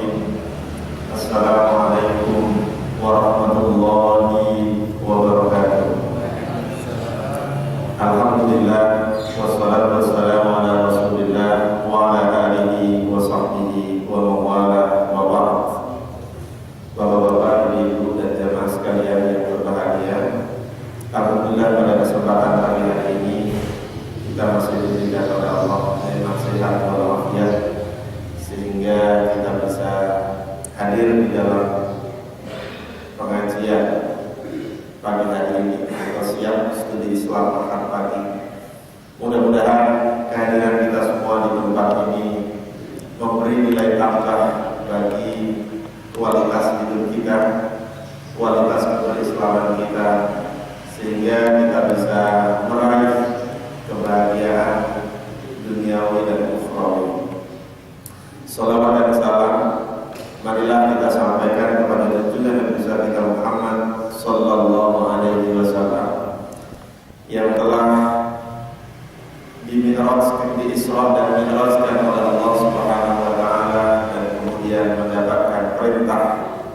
Bismillahirrahmanirrahim. Assalamualaikum warahmatullahi wabarakatuh. Alhamdulillah, wassalatu wassalamu ala Rasulillah wa ala alihi wa sahbihi wa mawala wa ba'd. Bapak-bapak, ibu dan jamaah sekalian yang berbahagia, alhamdulillah pada kesempatan pagi hari ini kita masih diberikan oleh Allah nikmat sehat walafiat sehingga kita bisa hadir di dalam pengajian pagi hari ini atau siap studi Islam Ahad pagi. Mudah-mudahan kehadiran kita semua di tempat ini memberi nilai tambah bagi kualitas hidup kita, kualitas berislaman kita, sehingga kita bisa meraih kebahagiaan duniawi dan ukhrawi. Salawat dan salam marilah kita sampaikan kepada junjungan Nabi besar kita Muhammad sallallahu alaihi wasallam yang telah di Isra dan Mi'rajkan oleh Allah Subhanahu wa taala dan kemudian mendapatkan perintah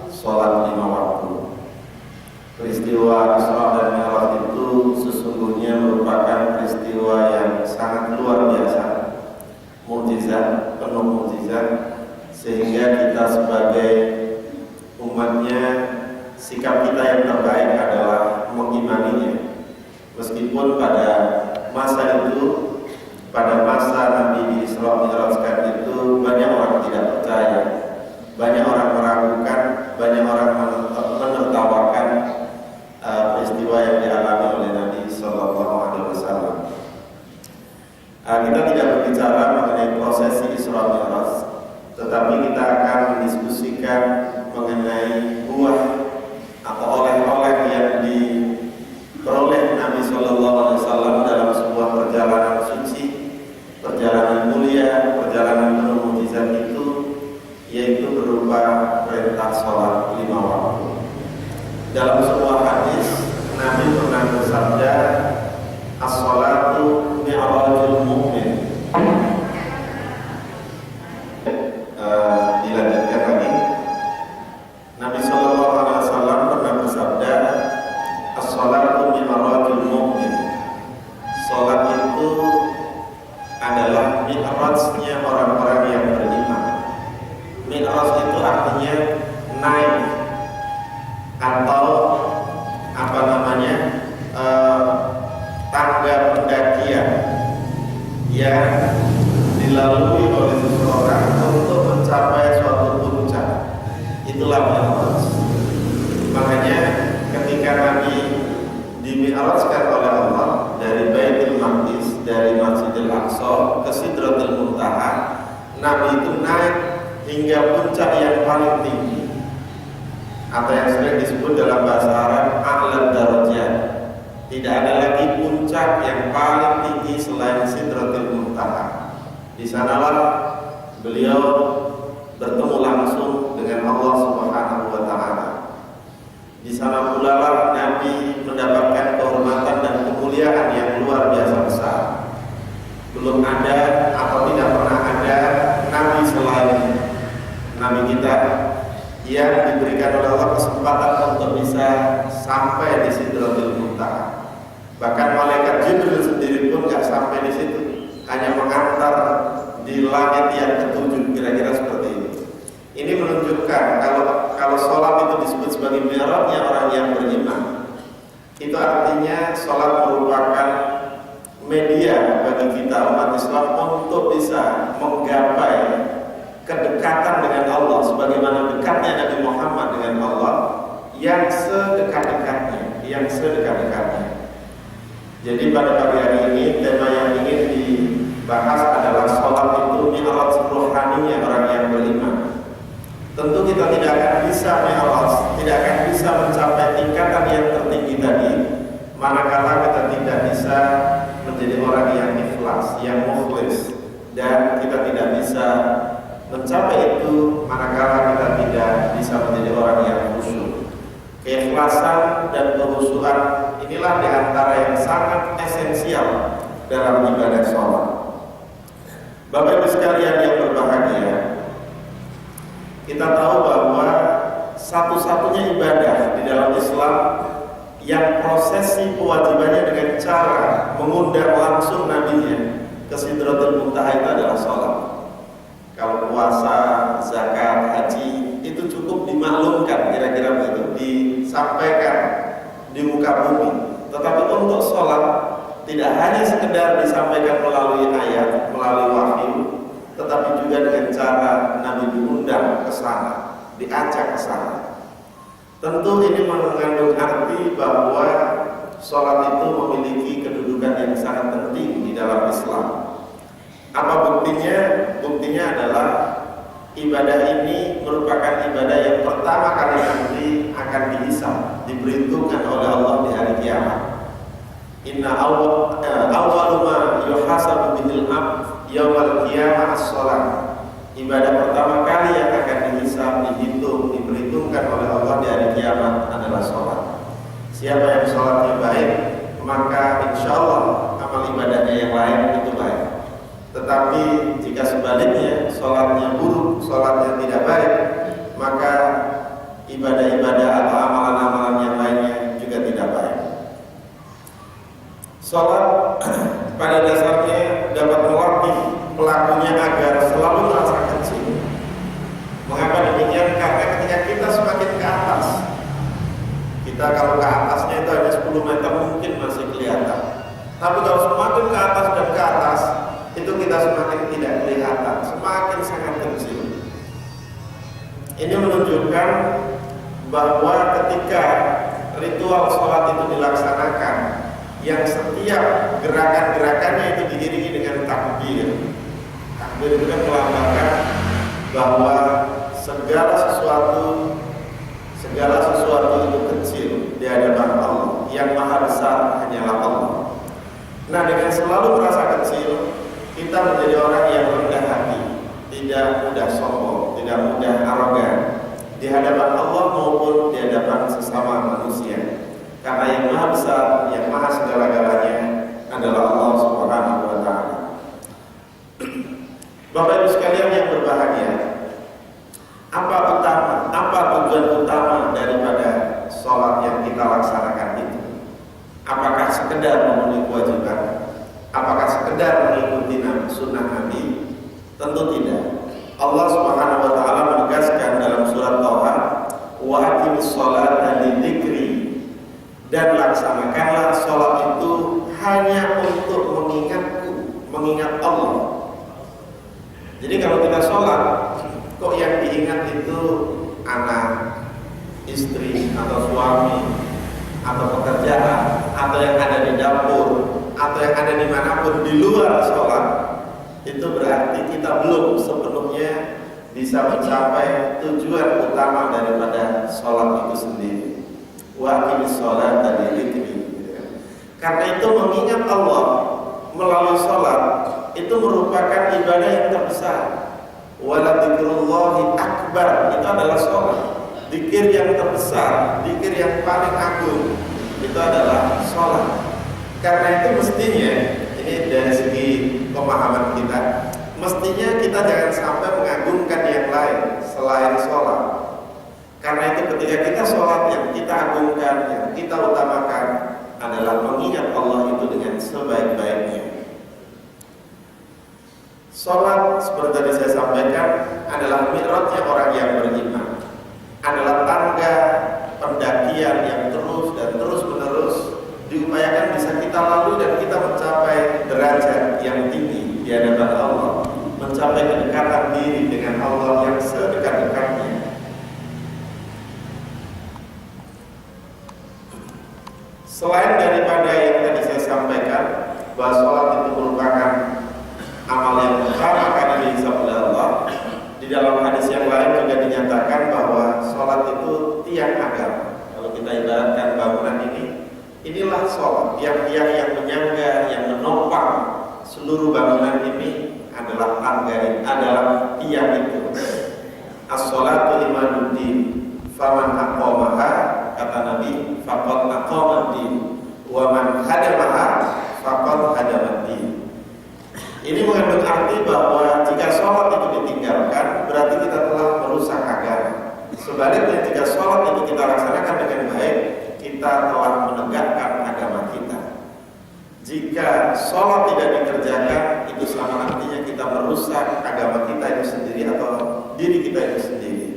salat 5 waktu. Peristiwa Isra dan Mi'raj itu sesungguhnya merupakan peristiwa yang sangat luar biasa, mukjizat, penuh mukjizat, sehingga kita sebagai umatnya, sikap kita yang terbaik adalah mengimaninya. Meskipun pada masa itu, pada masa Nabi di Isra Mi'rajkan itu banyak orang tidak percaya, banyak orang meragukan, banyak orang menertawakan peristiwa yang dialami oleh Nabi Sallallahu Alaihi Wasallam. Kita tidak berbicara mengenai prosesi Isra Mi'raj, tetapi kita akan mendiskusikan mengenai buah atau oleh-oleh yang diperoleh Nabi Sallallahu Alaihi Wasallam dalam sebuah perjalanan suci, perjalanan mulia, perjalanan penuh mukjizat itu, yaitu berupa perintah sholat 5 waktu. Dalam sebuah hadis Nabi pernah bersabda, as-sholatu mi'rajul mu'min. Dilanjutkan lagi. Nabi sallallahu alaihi wasallam pernah bersabda, as-sholatu mi'rajul mu'min. Salat itu adalah mi'rajnya orang-orang yang beriman. Mi'raj itu artinya naik atau apa namanya, tangga pendakian yang dilalui oleh seseorang untuk mencapai suatu puncak. Itulah mi'raj. Makanya ketika Nabi dimi'rajkan oleh Allah dari Baitul Maqdis, dari Masjidil Aqsa ke Sidratul Muntaha, Nabi itu naik hingga puncak yang paling tinggi, atau yang sering disebut dalam bahasa Arab a'la darajat. Tidak ada lagi puncak yang paling tinggi selain Sidratul Muntaha. Di sanalah beliau bertemu langsung dengan Allah Subhanahu wa taala. Di sana pula lah Nabi mendapatkan kehormatan dan kemuliaan yang luar biasa besar. Belum ada atau tidak pernah ada Nabi selain Nabi kita yang diberikan oleh Allah kesempatan untuk bisa sampai di Sidratul Muntaha. Bahkan malaikat Jibril sendiri pun nggak sampai di situ, hanya mengantar di langit yang ketujuh, kira-kira seperti ini. Ini menunjukkan kalau sholat itu disebut sebagai mi'rajnya orang yang beriman. Itu artinya sholat merupakan media bagi kita umat Islam untuk bisa menggapai kedekatan dengan Allah, sebagaimana dekatnya Nabi Muhammad dengan Allah, yang sedekat-dekatnya, Jadi pada pagi hari ini tema yang ingin dibahas adalah sholat itu mi'raj rohaninya orang yang beriman. Tentu kita tidak akan bisa mi'raj, tidak akan bisa mencapai tingkatan yang tertinggi tadi manakala kita tidak bisa menjadi orang yang ikhlas, yang mukhlis, dan kita tidak bisa mencapai itu manakala kita tidak bisa menjadi orang yang khusyuk. Keikhlasan dan kehusuan inilah diantara yang sangat esensial dalam ibadah sholat. Bapak Ibu sekalian yang berbahagia, kita tahu bahwa satu-satunya ibadah di dalam Islam yang prosesi kewajibannya dengan cara mengundang langsung nabinya ke Sidratul Muntaha itu adalah sholat. Kalau puasa, zakat, haji itu cukup dimaklumkan, kira-kira begitu, disampaikan di muka bumi. Tetapi untuk sholat tidak hanya sekedar disampaikan melalui ayat, melalui wahyu, tetapi juga dengan cara Nabi diundang ke sana, diajak ke sana. Tentu ini mengandung arti bahwa sholat itu memiliki kedudukan yang sangat penting di dalam Islam. Apa buktinya? Buktinya adalah ibadah ini merupakan ibadah yang pertama kali nanti akan dihisab, diperhitungkan oleh Allah di hari kiamat. Inna awwalu ma yuhasabu bihil abd yaumal qiyamah as-shalah. Ibadah pertama kali yang akan dihisab, dihitung, diperhitungkan oleh Allah di hari kiamat adalah sholat. Siapa yang sholatnya baik, maka insya Allah amal ibadahnya yang lain itu baik. Tetapi jika sebaliknya sholatnya buruk, sholatnya tidak baik, maka ibadah-ibadah atau amalan-amalan yang lainnya juga tidak baik. Sholat pada dasarnya dapat melatih pelakunya agar selalu merasa kecil. Mengapa demikian? Karena ketika kita semakin ke atas, kita kalau ke atasnya itu hanya 10 meter mungkin masih kelihatan. Tapi kalau semakin ke atas dan ke atas, itu kita semakin tidak kelihatan, semakin sangat kecil. Ini menunjukkan bahwa ketika ritual sholat itu dilaksanakan, yang setiap gerakan-gerakannya itu diiringi dengan takbir. Takbir itu kan melambangkan bahwa segala sesuatu itu kecil di hadapan Allah. Yang maha besar hanyalah Allah. Nah, dengan selalu merasa kecil, kita menjadi orang yang rendah hati, tidak mudah sombong, tidak mudah arogan di hadapan Allah maupun di hadapan sesama manusia. Karena yang maha besar, yang maha segala-galanya adalah Allah Subhanahu wa ta'ala. Bapak Ibu sekalian yang berbahagia, apa tujuan utama daripada sholat yang kita laksanakan itu? Apakah sekedar memenuhi kewajiban? Apakah sekedar mengikuti sunnah Nabi? Tentu tidak. Allah Subhanahu wa ta'ala menegaskan dalam surat Thaha, wa aqimis sholata lidzikri, dan laksanakanlah sholat itu hanya untuk mengingatku, mengingat Allah. Jadi kalau kita sholat, kok yang diingat itu anak, istri, atau suami, atau pekerjaan, atau yang ada di dapur, atau yang ada dimanapun di luar sholat, itu berarti kita belum sepenuhnya bisa mencapai tujuan utama daripada sholat itu sendiri. Wa aqimis sholata lidzikri. Karena itu mengingat Allah melalui sholat itu merupakan ibadah yang terbesar. Wala dzikrullahi akbar, itu adalah sholat. Zikir yang terbesar, zikir yang paling agung, itu adalah sholat. Karena itu mestinya, ini dari segi pemahaman kita, mestinya kita jangan sampai mengagungkan yang lain selain sholat. Karena itu ketika kita sholat, yang kita agungkan, yang kita utamakan adalah mengingat Allah itu dengan sebaik-baiknya. Sholat seperti tadi saya sampaikan adalah mi'rajnya orang yang beriman, adalah tangga pendakian yang terus dan terus menerus diupayakan bisa kita lalui dan kita mencapai derajat yang tinggi di hadapan Allah, mencapai kedekatan diri dengan Allah yang sedekat-dekatnya. Selain daripada yang tadi saya sampaikan bahwa sholat itu merupakan amal yang pertama kali dihisab oleh Allah, di dalam hadis yang lain juga dinyatakan bahwa sholat itu tiang agama. Kalau kita ibaratkan bangunan inilah sholat, tiang-tiang yang menyangga, yang menopang seluruh bangunan ini adalah tangga, adalah tiang itu. As-sholatu imaduddin, faman aqamaha, kata Nabi, faqad aqamaddin, wa man hadamaha faqad hadamaddin. Ini mengandung arti bahwa jika sholat itu ditinggalkan, berarti kita telah merusak agama. Sebaliknya jika sholat itu kita laksanakan dengan baik, kita telah menegakkan agama kita. Jika sholat tidak dikerjakan, itu sama artinya kita merusak agama kita itu sendiri atau diri kita itu sendiri.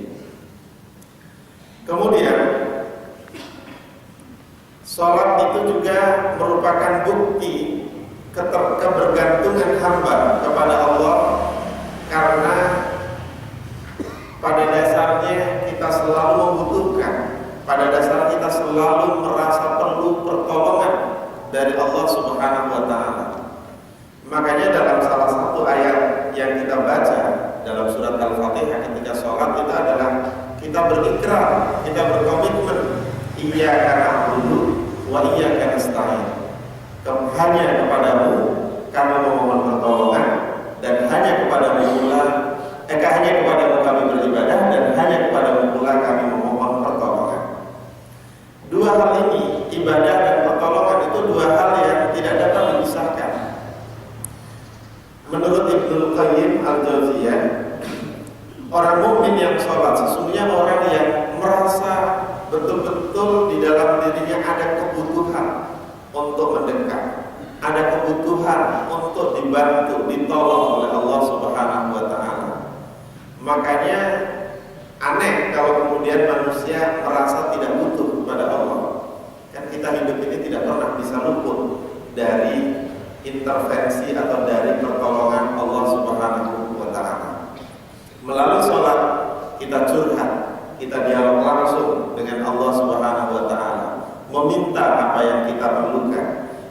Kemudian sholat itu juga merupakan bukti kebergantungan hamba kepada Allah, karena pada dasarnya kita selalu membutuhkan, pada dasar kita selalu merasa perlu pertolongan dari Allah Subhanahu wa Ta'ala. Makanya dalam salah satu ayat yang kita baca dalam surat Al-Fatihah ketika sholat itu adalah kita berikrar, kita berkomitmen, iyyaka na'budu wa iyyaka nasta'in. Hanya kepadamu kami memohon pertolongan, dan hanya kepadamu kami beribadah, dan hanya kepadamu pula kami memohon pertolongan. Dua hal ini, ibadah dan pertolongan, itu dua hal yang tidak dapat dipisahkan. Menurut Ibnu Qayyim Al-Jauziyah, orang mukmin yang sholat sesungguhnya orang yang merasa betul-betul di dalam dirinya ada kebutuhan untuk mendekat, ada kebutuhan untuk dibantu, ditolong oleh Allah Subhanahu wa Ta'ala. Makanya aneh kalau kemudian manusia merasa tidak butuh kepada Allah. Kan kita hidup ini tidak pernah bisa luput dari intervensi atau dari pertolongan Allah Subhanahu wa Ta'ala. Melalui sholat kita curhat, kita dialog langsung dengan Allah Subhanahu wa Ta'ala, meminta apa yang kita perlukan,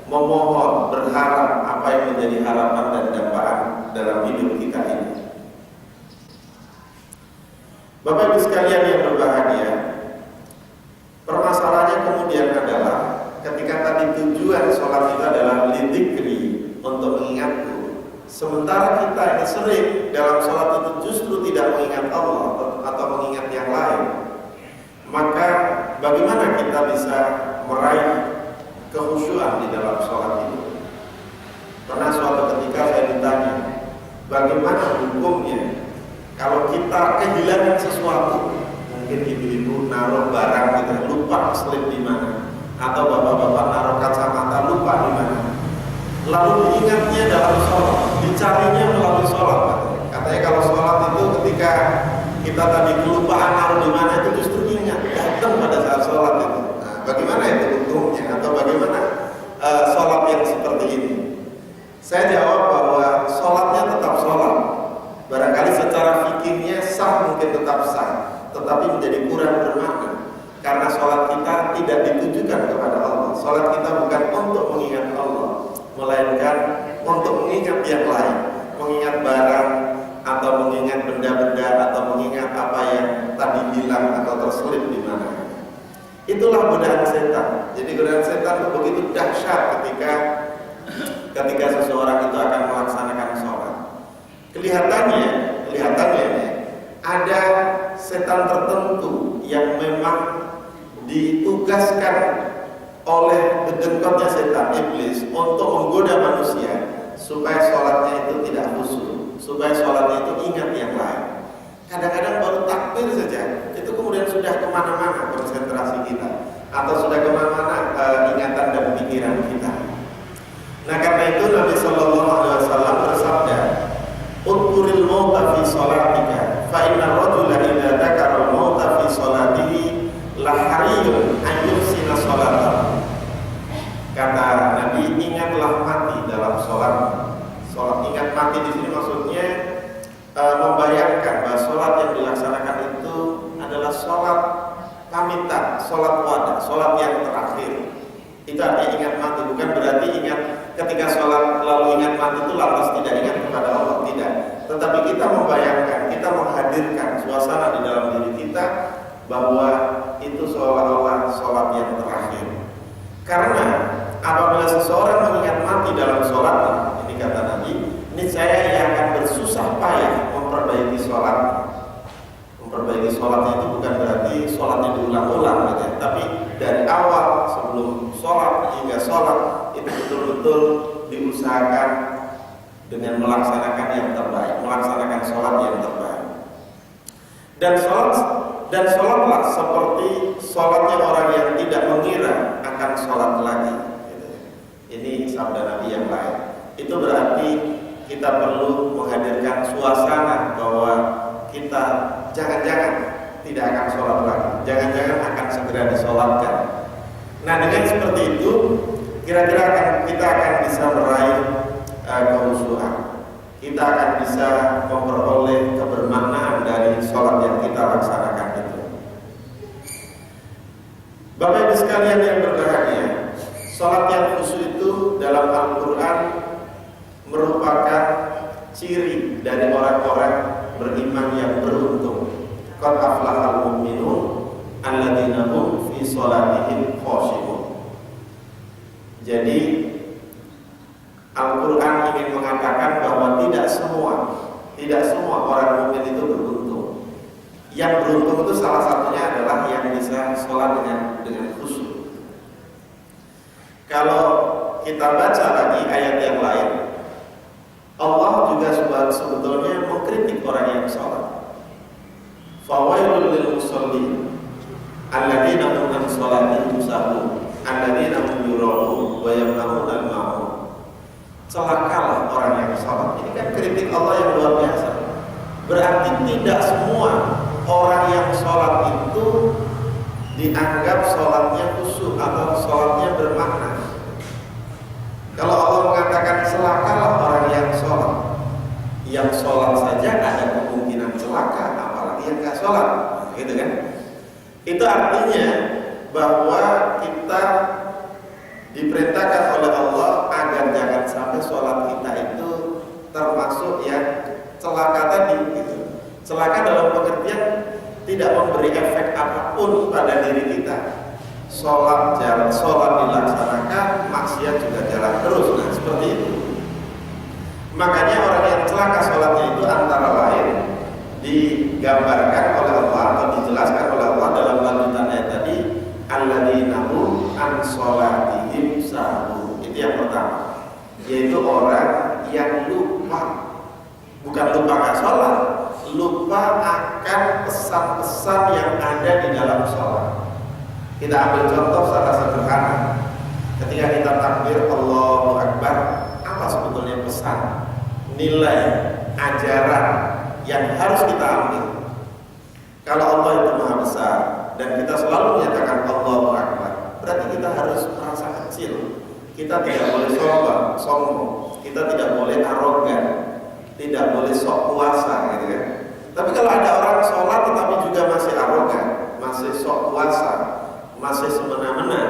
memohon, berharap apa yang menjadi harapan dan dambaan dalam hidup kita ini. Bapak Ibu sekalian yang berbahagia, permasalahannya kemudian adalah ketika tadi tujuan sholat itu adalah lidzikri, untuk mengingatku, sementara kita ini sering dalam sholat itu justru tidak mengingat Allah atau mengingat yang lain, maka bagaimana kita bisa meraih kekhusyuan di dalam sholat itu? Pernah suatu ketika saya ditanya, bagaimana hukumnya kalau kita kehilangan sesuatu, mungkin ibu-ibu naruh barang kita lupa slip di mana, atau bapak-bapak naruh kacamata lupa di mana, lalu diingatnya dalam sholat, dicarinya melalui sholat. Katanya kalau sholat itu ketika kita tadi kelupaan naruh di mana, itu justru ingat datang pada saat sholat itu. Nah, bagaimana itu hukumnya, atau bagaimana sholat yang seperti ini? Saya jawab bahwa sholatnya tetap sholat. Barangkali secara fikihnya sah, mungkin tetap sah, tetapi menjadi kurang bermakna, karena sholat kita tidak ditujukan kepada Allah. Sholat kita bukan untuk mengingat Allah, melainkan untuk mengingat yang lain, mengingat barang, atau mengingat benda-benda, atau mengingat apa yang tadi hilang atau terselip di mana. Itulah godaan setan. Jadi godaan setan itu begitu dahsyat ketika seseorang itu akan melaksanakan sholat. Kelihatannya ada setan tertentu yang memang ditugaskan oleh dedengkotnya setan iblis untuk menggoda manusia supaya sholatnya itu tidak khusyuk, supaya sholatnya itu ingat yang lain. Kadang-kadang baru takbir saja itu kemudian sudah kemana-mana konsentrasi kita, atau sudah kemana-mana ingatan dan pikiran kita. Nah, karena itu Nabi Sallallahu Alaihi Wasallam bersabda, "Udkuril mauta fi sholatika, fa inna rajula idza dzakara al-mauta fi sholatihi la hariyun an yuhsina sholatahu." Kata Nabi, ingatlah mati dalam sholat. Sholat, ingat mati di sini maksudnya membayangkan bahwa sholat yang dilaksanakan itu adalah sholat pamitan, sholat wada, sholat yang terakhir. Itu artinya ingat mati, bukan berarti ingat ketika sholat lalu ingat mati itu lantas tidak ingat kepada Allah, tidak. Tetapi kita membayangkan, kita menghadirkan suasana di dalam diri kita bahwa itu seolah-olah sholat yang terakhir. Karena apabila seseorang mengingat mati dalam sholat, ini kata Nabi, niscaya ia akan bersusah payah memperbaiki sholat. Memperbaiki sholatnya itu bukan berarti sholatnya diulang-ulang, gitu ya. Tapi dari awal sebelum sholat hingga sholat itu betul-betul diusahakan dengan melaksanakan yang terbaik, melaksanakan sholat yang terbaik. Dan sholat dan sholatlah seperti sholatnya orang yang tidak mengira akan sholat lagi. Ini sabda Nabi yang lain. Itu berarti kita perlu menghadirkan suasana bahwa kita jangan-jangan tidak akan sholat lagi, jangan-jangan akan segera disolatkan. Nah, dengan seperti itu kira-kira kita akan bisa meraih kehusuan. Kita akan bisa memperoleh kebermaknaan dari sholat yang kita laksanakan itu. Bapak Ibu sekalian yang berbahagia, sholat yang khusyuk itu dalam Al-Quran merupakan ciri dari orang-orang beriman yang beruntung. Qad aflahal mu'minun alladzina hum fi sholatihim khashi'un. Jadi Al-Quran ingin mengatakan bahwa tidak semua orang mukmin itu beruntung. Yang beruntung itu salah satunya adalah yang bisa sholat dengan khusyuk. Kalau kita baca lagi ayat yang lain, Allah juga sebetulnya mengkritik orang yang sholat. Fawailul lil musallin alladzina hum an sholatihim sahun alladzina hum yura'un wa yamna'una al-ma'un. Celakalah orang yang sholat. Ini kan kritik Allah yang luar biasa. Berarti tidak semua orang yang sholat itu dianggap sholatnya khusyuk atau sholatnya bermakna. Kalau Allah mengatakan celakalah orang yang sholat saja ada kemungkinan celaka, apalagi yang nggak sholat, gitu kan? Itu artinya bahwa kita diperintahkan oleh Allah agar jangan sampai sholat kita itu termasuk yang celaka tadi, gitu. Celaka dalam pengertian tidak memberi efek apapun pada diri kita. Sholat dilaksanakan, maksiat juga jalan terus. Nah, seperti itu. Makanya orang yang celaka sholatnya itu antara lain digambarkan oleh Allah atau dijelaskan oleh Allah dalam lanjutan ayat tadi, alladzina hum an sholatihim sahun. Itu yang pertama, yaitu orang yang lupa, bukan lupa nggak sholat, lupa akan pesan-pesan yang ada di dalam sholat. Kita ambil contoh secara sederhana. Ketika kita takbir Allahu Akbar, apa sebetulnya pesan, nilai, ajaran yang harus kita ambil? Kalau Allah itu Maha Besar dan kita selalu menyatakan Allahu Akbar, berarti kita harus merasa kecil. Kita tidak boleh sombong, kita tidak boleh arogan, tidak boleh sok kuasa, gitu kan? Tapi kalau ada orang sholat tetapi juga masih arogan, masih sok kuasa, masih semena-mena,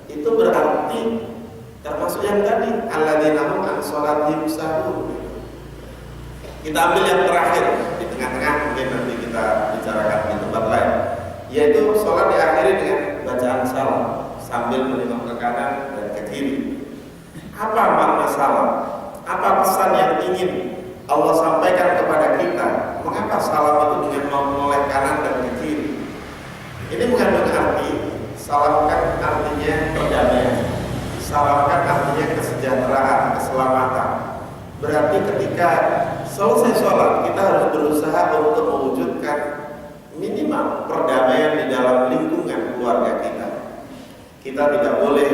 itu berarti termasuk yang tadi alladzina hum an sholatihim sahun. Kita ambil yang terakhir di tengah-tengah, mungkin nanti kita bicarakan di tempat lain, yaitu sholat diakhiri dengan bacaan salam sambil menengok ke kanan dan ke kiri. Apa makna salam? Apa pesan yang ingin Allah sampaikan kepada kita? Mengapa salam itu dengan menoleh kanan dan ke kiri? Ini bukan berarti salam kan artinya perdamaian, salam kan artinya kesejahteraan, keselamatan. Berarti ketika selesai sholat kita harus berusaha untuk mewujudkan minimal perdamaian di dalam lingkungan keluarga kita. Kita tidak boleh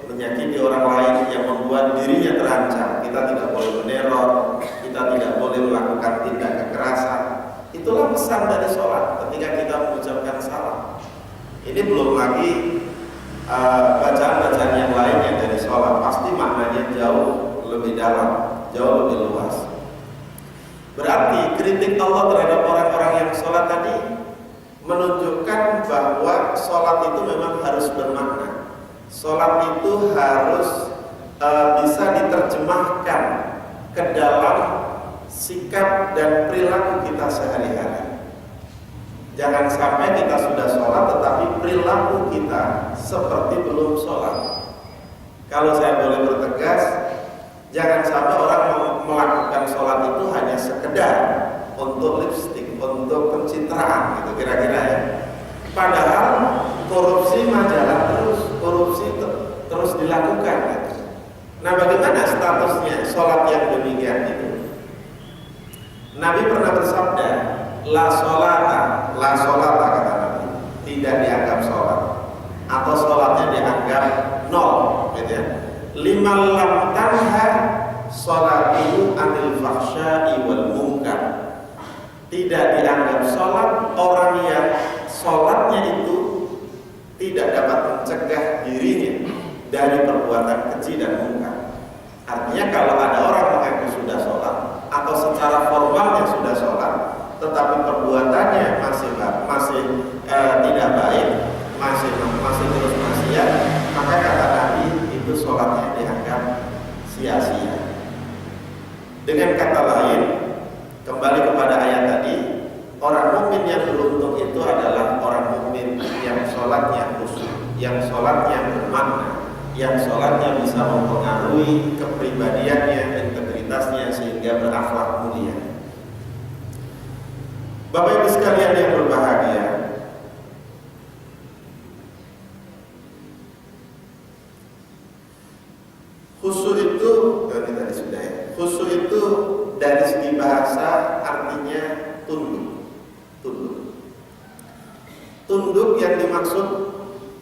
menyakiti orang lain yang membuat dirinya terancam. Kita tidak boleh meneror, kita tidak boleh melakukan tindak kekerasan. Itulah pesan dari sholat ketika kita mengucapkan salam. Ini belum lagi bacaan-bacaan yang lainnya dari sholat. Pasti maknanya jauh lebih dalam, jauh lebih luas. Berarti kritik Allah terhadap orang-orang yang sholat tadi menunjukkan bahwa sholat itu memang harus bermakna. Sholat itu harus bisa diterjemahkan ke dalam sikap dan perilaku kita sehari-hari. Jangan sampai kita sudah sholat tetapi perilaku kita seperti belum sholat. Kalau saya boleh bertegas, jangan sampai orang melakukan sholat itu hanya sekedar untuk lipstik, untuk pencitraan, gitu kira-kira ya. Padahal korupsi majalah korupsi terus dilakukan. Gitu. Nah, bagaimana statusnya sholat yang demikian itu? Nabi pernah bersabda, la sholata kata tidak dianggap sholat atau sholatnya dianggap nol, gitu ya. Lima lam tanha sholatu anil fahsya'i wal munkar. Tidak dianggap sholat orang yang sholatnya itu tidak dapat mencegah dirinya dari perbuatan keji dan munkar. Artinya kalau ada orang mengaku sudah sholat atau secara formalnya sudah sholat, tetapi perbuatannya masih tidak baik, masih terus maksiat, maka kata Nabi itu sholatnya dianggap sia-sia. Dengan kata lain, kembali kepada ayat tadi, orang mukmin yang beruntung itu adalah orang mukmin yang sholatnya khusyuk, yang sholatnya bermakna, yang sholatnya bisa mempengaruhi kepribadiannya, integritasnya sehingga berakhlak mulia. Bapak Ibu sekalian yang berbahagia, khusyuk itu tadi sudah ya. Khusyuk itu dari segi bahasa artinya tunduk. Tunduk yang dimaksud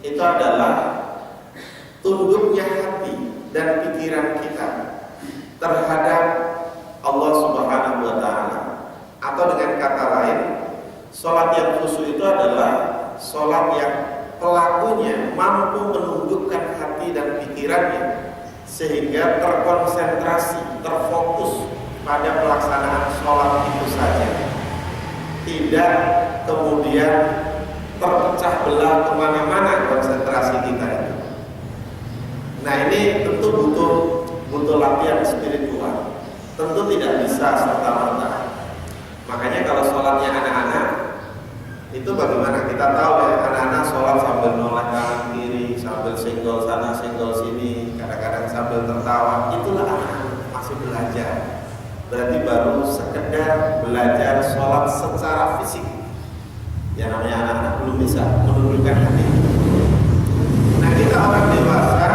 itu adalah tunduknya hati dan pikiran kita terhadap Allah Subhanahu wa Ta'ala. Atau dengan kata lain, sholat yang khusyuk itu adalah sholat yang pelakunya mampu menundukkan hati dan pikirannya sehingga terkonsentrasi, terfokus pada pelaksanaan sholat itu saja, tidak kemudian terpecah belah kemana-mana konsentrasi kita itu. Nah, ini tentu butuh latihan spiritual, tentu tidak bisa serta-merta. Makanya kalau sholatnya anak-anak itu bagaimana kita tahu ya, anak-anak sholat sambil noleh kanan kiri, sambil senggol sana senggol sini, kadang-kadang sambil tertawa, itulah anak masih belajar. Berarti baru sekedar belajar sholat secara fisik. Ya namanya anak-anak belum bisa menundukkan hati. Nah, kita orang dewasa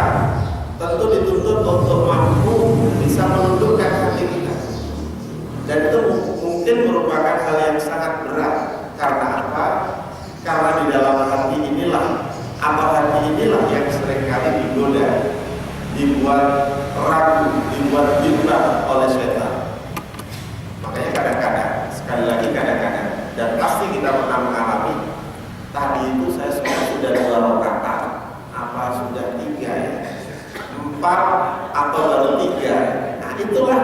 tentu dituntut untuk mampu bisa menundukkan hati kita. Dan itu mungkin merupakan hal yang sangat berat. Karena apa? Karena di dalam hati inilah, atau hati inilah yang seringkali digoda, dibuat ragu, dibuat bimbang oleh setan. Makanya kadang-kadang, sekali lagi kadang-kadang, dan pasti kita pernah mengalami, tadi itu saya sudah 2 rakaat, apa sudah 3 ya, 4 atau baru 3. Nah, itulah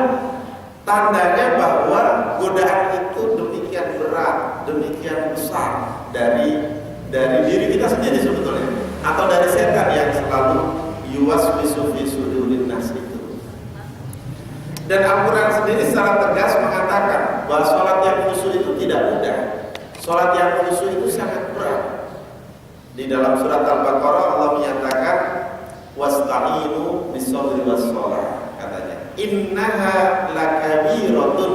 tandanya bahwa godaan itu demikian berat, demikian besar dari diri kita sendiri sebetulnya, atau dari setan yang selalu yuwaswisu fi sudurin nas itu. Dan Al-Quran sendiri secara tegas mengatakan bahwa sholat yang khusyuk itu tidak mudah. Sholat yang khusyuk itu sangat berat. Di dalam surat Al-Baqarah Allah menyatakan wasta'inu bis-shabri was-shalah, katanya innaha lakabiratun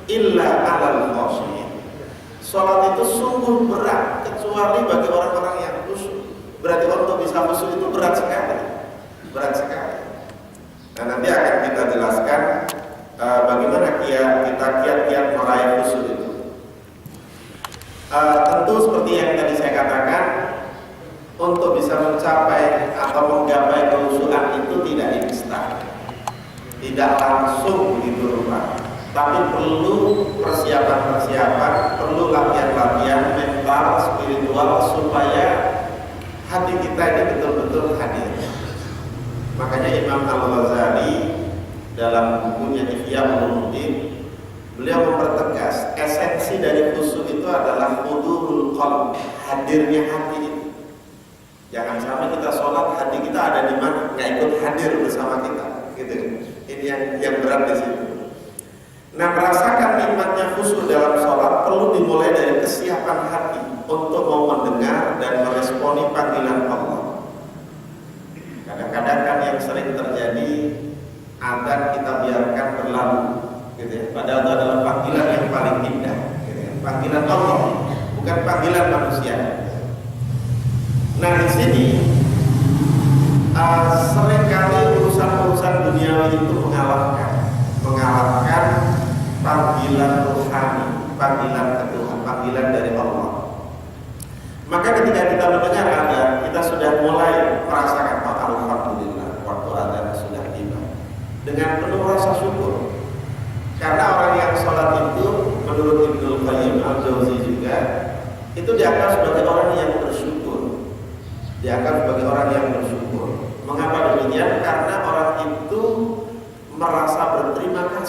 illa 'alal khashiyin. Sholat itu sungguh berat kecuali bagi orang-orang yang khusyuk. Berarti untuk bisa khusyuk itu berat sekali. Nah, nanti akan kita jelaskan bagaimana kita kiat-kiat meraih khusyuk itu. Tentu seperti yang tadi saya katakan, untuk bisa mencapai atau menggapai kekhusyukan itu tidak instan, tidak langsung begitu rupa, tapi perlu persiapan, perlu latihan-latihan mental, spiritual supaya hati kita ini betul-betul hadir. Makanya Imam Al-Ghazali dalam bukunya Ihya Ulumuddin, beliau mempertegas esensi dari khusyuk itu adalah hudurul qalb, hadirnya hati itu. Jangan sampai kita sholat hati kita ada di mana, nggak ikut hadir bersama kita, gitu. Ini yang berat di situ. Nah, merasakan nikmatnya khusyuk dalam sholat perlu dimulai dari kesiapan hati untuk mau mendengar dan meresponi panggilan Allah. Kadang-kadang kan yang sering terjadi, adzan kita biarkan berlalu, gitu ya. Padahal itu adalah panggilan yang paling indah, gitu ya. Panggilan Allah, bukan panggilan manusia. Nah, di sini seringkali urusan-urusan duniawi itu mengalahkan panggilan rohani, panggilan ke Tuhan, panggilan dari Allah. Maka ketika kita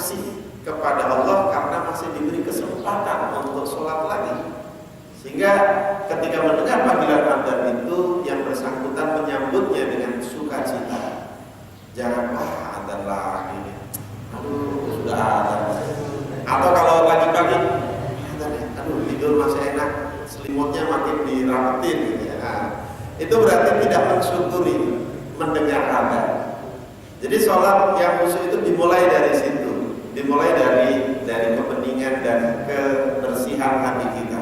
kasih kepada Allah karena masih diberi kesempatan untuk sholat lagi. Sehingga ketika mendengar panggilan adzan itu, yang bersangkutan menyambutnya dengan sukacita. Jangan adzan lagi, aduh sudah adzan. Atau kalau lagi pagi, aduh tidur masih enak, selimutnya makin dirapetin gitu ya. Nah, itu berarti tidak mensyukuri mendengar adzan. Jadi sholat yang khusyuk itu dimulai dari situ, dimulai dari kepentingan dan kebersihan hati kita.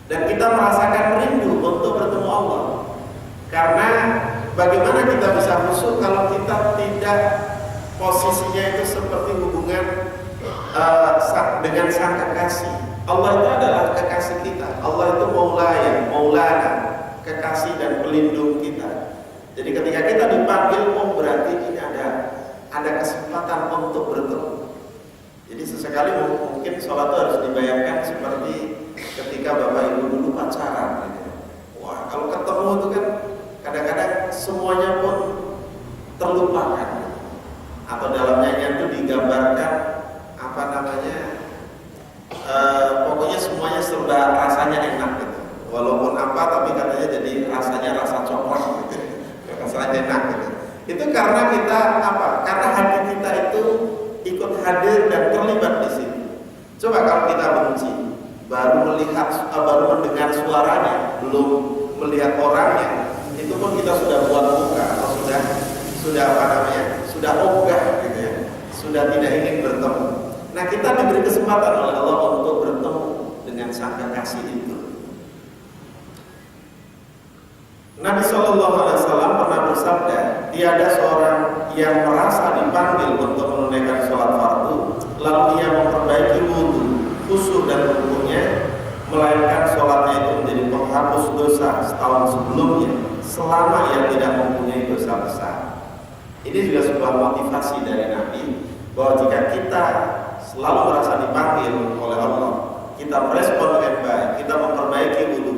Dan kita merasakan rindu untuk bertemu Allah. Karena bagaimana kita bisa khusyuk kalau kita tidak posisinya itu seperti hubungan dengan sang kekasih. Allah itu adalah kekasih kita. Allah itu maulana, kekasih dan pelindung kita. Jadi ketika kita dipanggil, berarti ini ada kesempatan untuk bertemu. Jadi sesekali mungkin sholat itu harus dibayangkan seperti ketika bapak ibu dulu pacaran gitu. Wah, kalau ketemu itu kan kadang-kadang semuanya pun terlupakan. Atau dalam nyanyian itu digambarkan pokoknya semuanya serba rasanya enak gitu. Walaupun tapi katanya jadi rasanya rasa coklat gitu. Rasanya enak gitu. Itu karena kita karena hati kita itu ikut hadir dan terlibat di sini. Coba kalau kita benci, baru mendengar suaranya, belum melihat orangnya, itu pun kita sudah buat muka atau sudah ogah gitu ya, sudah tidak ingin bertemu. Nah, kita diberi kesempatan oleh Allah untuk bertemu dengan sang kekasih itu. Nabi SAW pernah bersabda, tiada seorang yang merasa dipanggil untuk menunaikan sholat fardu, lalu ia memperbaiki wudu, khusyuk dan rukunya, melainkan sholatnya itu menjadi penghapus dosa setahun sebelumnya, selama ia tidak mempunyai dosa besar. Ini juga sebuah motivasi dari Nabi, bahwa jika kita selalu merasa dipanggil oleh Allah, kita merespon dengan baik, kita memperbaiki wudu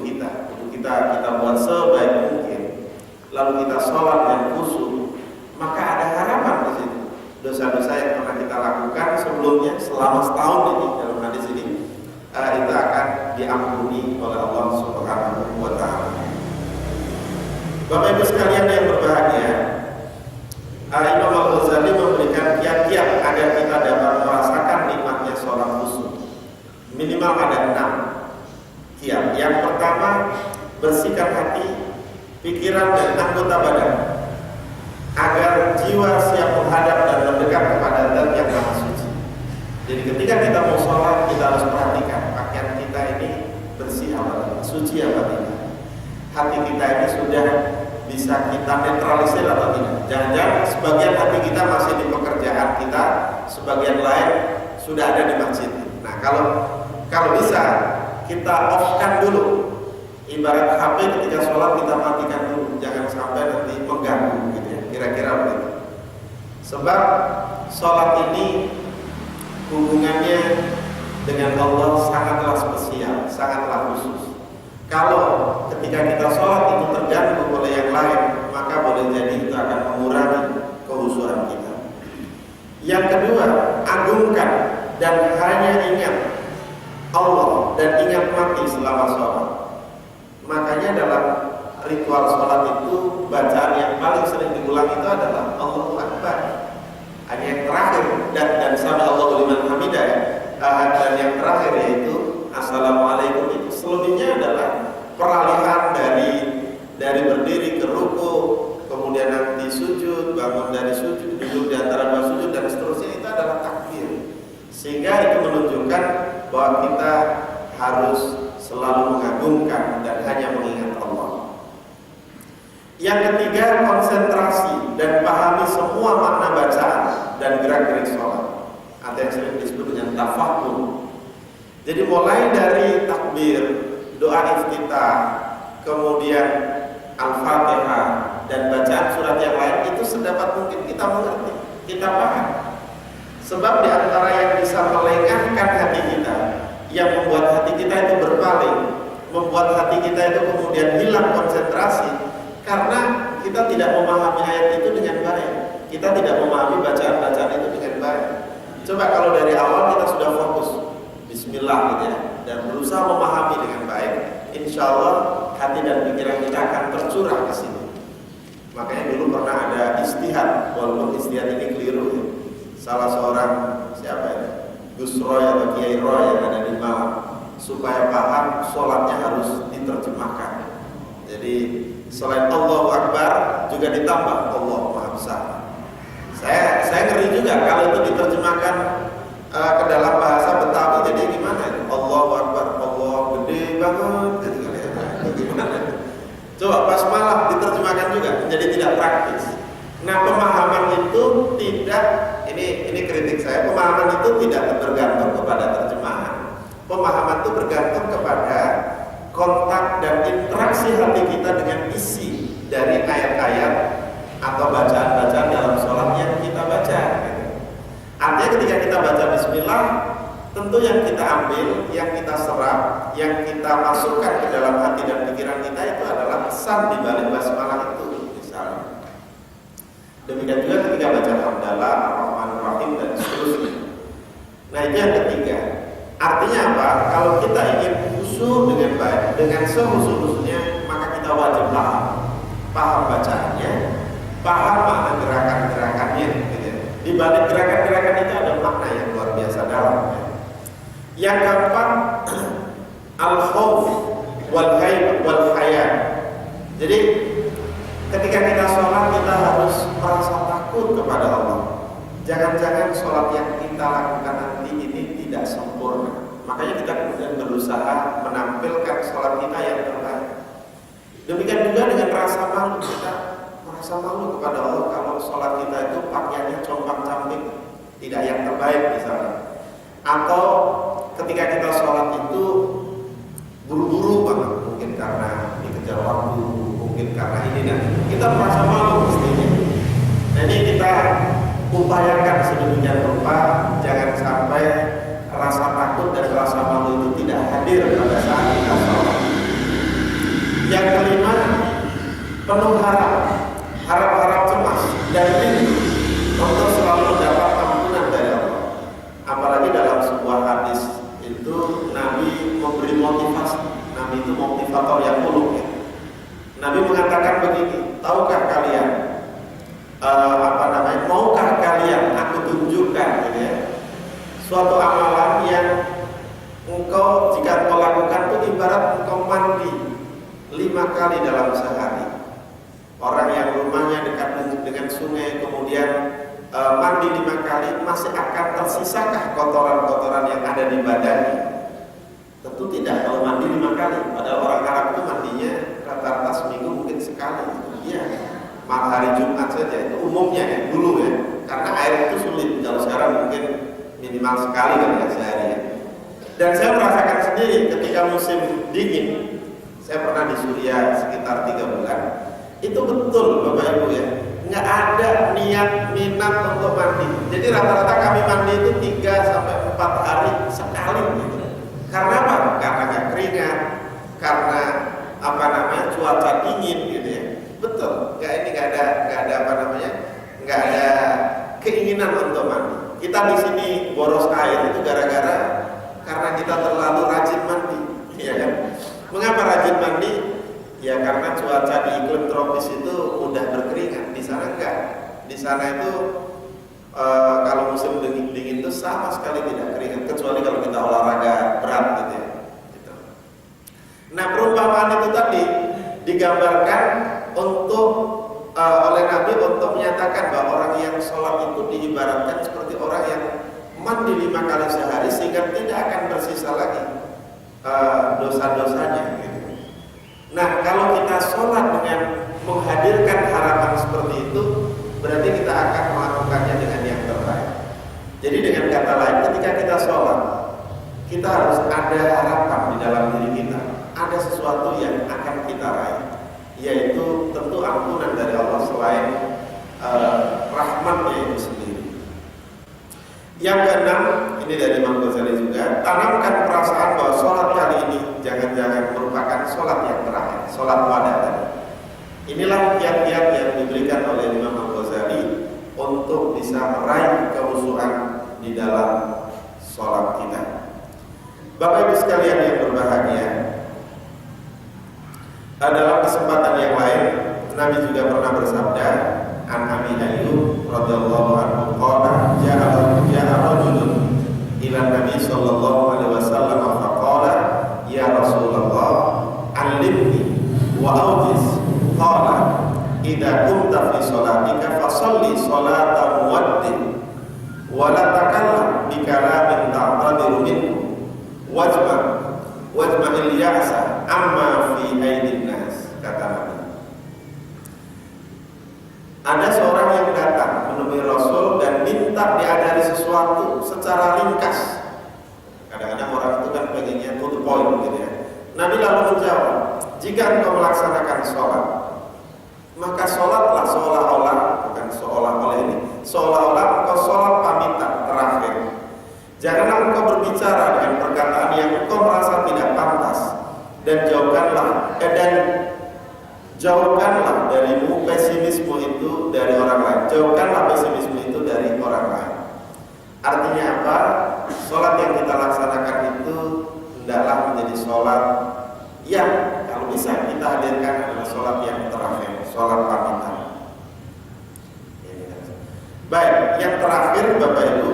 kita buat sebaik mungkin, lalu kita sholat yang khusyuk, maka ada harapan di situ. Dosa-dosa yang pernah kita lakukan sebelumnya selama setahun ini dalam hadis ini, itu akan diampuni oleh Allah Subhanahu wa Ta'ala. Bapak Ibu sekalian yang berbahagia, Imam Al-Ghazali memberikan kiat-kiat agar kita dapat merasakan nikmatnya sholat khusyuk. Minimal ada 6 kiat. Yang pertama, bersihkan hati, pikiran dan anggota badan agar jiwa siap menghadap dan mendekat kepada Zat yang Maha Suci. Jadi ketika kita mau sholat, kita harus perhatikan pakaian kita ini bersih apa tidak, suci apa tidak. Hati kita ini sudah bisa kita netralisir atau tidak. Jangan-jangan sebagian hati kita masih di pekerjaan kita, sebagian lain sudah ada di masjid. Nah, kalau bisa kita off-kan dulu. Ibarat HP ketika sholat kita matikan dulu, jangan sampai nanti mengganggu gitu ya, kira-kira begitu. Sebab sholat ini hubungannya dengan Allah sangatlah spesial, sangatlah khusus. Kalau ketika kita sholat itu terganggu oleh yang lain, maka boleh jadi itu akan mengurangi kehusuan kita. Yang kedua, agungkan dan hanya ingat Allah dan ingat mati selama sholat. Makanya dalam ritual sholat itu bacaan yang paling sering diulang itu adalah Allahu Akbar. Hanya yang terakhir dan sami Allahu liman hamidah ya. Dan yang terakhir yaitu Assalamualaikum itu. Selebihnya adalah peralihan dari berdiri ke ruku, kemudian nanti sujud, bangun dari sujud, duduk di antara dua sujud dan seterusnya, itu adalah takbir. Sehingga itu menunjukkan bahwa kita harus selalu mengagungkan dan hanya mengingat Allah. Yang ketiga, konsentrasi dan pahami semua makna bacaan dan gerak-gerik sholat, atau yang sering disebut dengan tafakkur. Jadi mulai dari takbir, doa iftitah, kemudian Al-Fatihah dan bacaan surat yang lain, itu sedapat mungkin kita mengerti, kita paham. Sebab di antara yang bisa melengahkan hati kita, yang membuat hati kita itu berpaling, membuat hati kita itu kemudian hilang konsentrasi, karena kita tidak memahami ayat itu dengan baik, kita tidak memahami bacaan-bacaan itu dengan baik. Coba kalau dari awal kita sudah fokus Bismillah gitu ya, dan berusaha memahami dengan baik, insya Allah hati dan pikiran kita akan tercurah ke sini. Makanya dulu pernah ada istihad, walaupun istihad ini keliru ya. Salah seorang siapa ya, Gus Roy atau Kiai Roy yang ada di Malang, supaya paham sholatnya harus diterjemahkan. Jadi selain Allahu Akbar juga ditambah Allah Maha Besar. Saya ngeri juga kalau itu diterjemahkan ke dalam bahasa Betawi, jadi gimana? Allahu Akbar, Allah gede banget, gitu kan ya. Gimana? Coba basmalah diterjemahkan juga, jadi tidak praktis. Nah, pemahaman itu tidak, ini kritik saya, pemahaman itu tidak bergantung kepada terjemahan. Pemahaman itu bergantung kepada kontak dan interaksi hati kita dengan isi dari ayat-ayat atau bacaan-bacaan dalam sholat yang kita baca. Artinya ketika kita baca Bismillah, tentu yang kita ambil, yang kita serap, yang kita masukkan ke dalam hati dan pikiran kita itu adalah pesan di balik basmalah itu, misalnya. Demikian juga ketika baca Hamdalah, Ar-Rahman Ar-Rahim dan seterusnya. Nah, itu yang ketiga. Artinya apa? Kalau kita ingin khusyuk dengan baik, dengan sehusu-husunya, maka kita wajib paham bacaannya, paham makna gerakan-gerakannya. Gitu. Di balik gerakan-gerakan itu ada makna yang luar biasa dalam. Yang keempat, al-khawf wal-haib wal-haya. Jadi ketika kita sholat, kita harus merasa takut kepada Allah. Jangan-jangan sholat yang kita lakukan nanti ini tidak sempurna. Makanya kita kemudian berusaha menampilkan sholat kita yang terbaik. Demikian juga dengan rasa malu, kita merasa malu kepada Allah kalau sholat kita itu pakaiannya compang-camping, tidak yang terbaik misalnya. Atau ketika kita sholat itu buru-buru banget, mungkin karena dikejar waktu, mungkin karena ini dan kita merasa malu mestinya. Nah, ini kita upayakan sedemikian rupa, jangan sampai rasa takut dan rasa malu itu tidak hadir pada saat kita sholat. Yang kelima, penuh harap cemas dan rindu untuk selalu mendapat ampunan dari Allah. Apalagi dalam sebuah hadis itu Nabi memberi motivasi. Nabi itu motivator yang ulung ya. Nabi mengatakan begini, tahukah kalian maukah kalian aku tunjukkan gitu ya, suatu amalan yang jika engkau lakukan itu ibarat engkau mandi 5 kali dalam sehari. Orang yang rumahnya dekat dengan sungai kemudian mandi 5 kali, masih akan tersisakah kotoran-kotoran yang ada di badannya? Tentu tidak kalau mandi 5 kali. Padahal orang Arab itu mandinya rata-rata seminggu mungkin sekali. Iya, malam hari Jumat saja itu umumnya ya, dulu ya. Karena air itu sulit. Kalau sekarang mungkin minimal sekali kan ya sehari ya. Dan saya merasakan sendiri ketika musim dingin. Saya pernah di Suriah sekitar 3 bulan. Itu betul Bapak Ibu ya, nggak ada minat untuk mandi. Jadi rata-rata kami mandi itu 3-4 hari sekali gitu. Karena apa? Karena nggak keringat, karena cuaca dingin gitu ya. Betul, nggak ada keinginan untuk mandi. Kita di sini boros air itu karena kita terlalu rajin mandi, ya kan? Mengapa rajin mandi? Ya karena cuaca di iklim tropis itu mudah berkeringat. Di sana enggak. Di sana itu kalau musim dingin itu sama sekali tidak keringat, kecuali kalau kita olahraga berat gitu ya. Gitu. Nah, perumpamaan itu tadi digambarkan oleh Nabi untuk menyatakan bahwa orang yang sholat itu diibaratkan seperti orang yang mandi 5 kali sehari, sehingga tidak akan bersisa lagi dosa-dosanya gitu. Nah, kalau kita sholat dengan menghadirkan harapan seperti itu, berarti kita akan melakukannya dengan yang terbaik. Jadi dengan kata lain, ketika kita sholat, kita harus ada harapan di dalam diri kita, ada sesuatu yang akan kita raih, yaitu tentu ampunan dari Allah selain rahmatnya itu sendiri. Yang keenam, ini dari Imam Ghazali juga, tanamkan perasaan bahwa sholat kali ini jangan-jangan merupakan sholat yang terakhir, sholat wadah tadi. Inilah kiat-kiat yang diberikan oleh Imam Ghazali untuk bisa meraih kehusuan di dalam sekalian yang berbahagia, dalam kesempatan yang lain Nabi juga pernah bersabda, an Abi Ayyub radhiyallahu anhu qala ja'a rajulun ila Nabi sallallahu alaihi wasallam faqala ya Rasulullah allimni wa awjiz qala idza kunta fi sholatika fasalli sholata muwaddin wa la takallam bi kalamin ta'tadiru minhu wajma'il ya'sa amma fi aidin nas, kata Nabi. Ada seorang yang datang menemui Rasul dan minta diajari sesuatu secara ringkas. Kadang-kadang orang itu kan pengennya to the point gitu ya. Nabi lalu menjawab, jika engkau melaksanakan sholat, maka sholatlah seolah-olah engkau sholat pamitan terakhir. Janganlah engkau berbicara dengan perkataan yang engkau merasa tidak pantas, dan jauhkanlah darimu pesimisme itu dari orang lain. Jauhkanlah pesimisme itu dari orang lain. Artinya apa? Sholat yang kita laksanakan itu hendaklah menjadi sholat yang kalau bisa kita hadirkan adalah sholat yang terakhir, sholat pamitan. Baik, yang terakhir Bapak Ibu,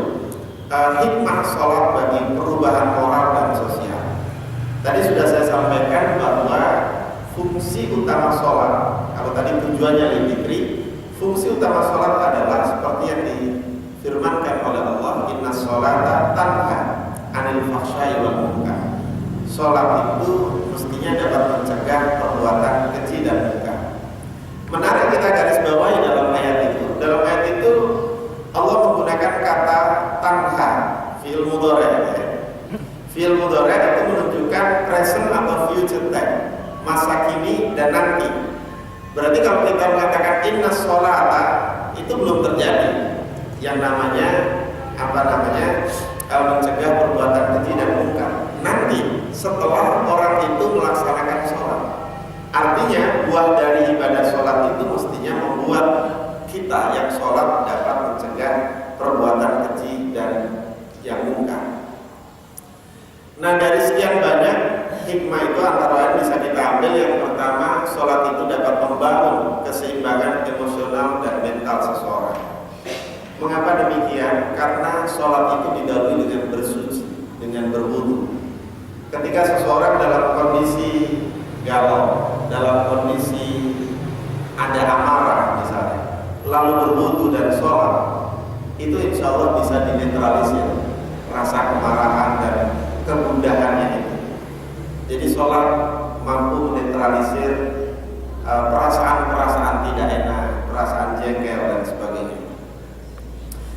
hikmah sholat bagi perubahan moral dan sosial. Tadi sudah saya sampaikan bahwa fungsi utama sholat, kalau tadi tujuannya lil'dzikri, fungsi utama sholat adalah seperti yang difirmankan oleh Allah, inna sholata tanha anil fahsya'i wal munkar. Sholat itu mestinya dapat mencegah perbuatan keji dan munkar. Menarik kita garis bawahi dalam ayat itu. Dalam ayat itu Allah menggunakan kata tanha, fi'il mudhari'. Fi'il mudhari' itu menunjukkan present atau future time, masa kini dan nanti. Berarti kalau kita mengatakan inna sholata, itu belum terjadi. Yang namanya mencegah perbuatan keji dan munkar. Nanti setelah orang itu melaksanakan sholat. Artinya buah dari ibadah sholat itu mestinya membuat kita yang sholat dapat mencegah perbuatan keji dan yang munkar. Nah, dari sekian banyak hikmah itu antara lain bisa kita ambil yang pertama, sholat itu dapat membangun keseimbangan emosional dan mental seseorang. Mengapa demikian? Karena sholat itu didahului dengan bersuci, dengan berwudu. Ketika seseorang dalam kondisi galau, dalam kondisi ada amarah misalnya, lalu berwudu dan sholat, itu insya Allah bisa dinetralisir rasa kemarahan dan kegundahannya itu. Jadi sholat mampu menetralisir perasaan-perasaan tidak enak, perasaan jengkel dan sebagainya.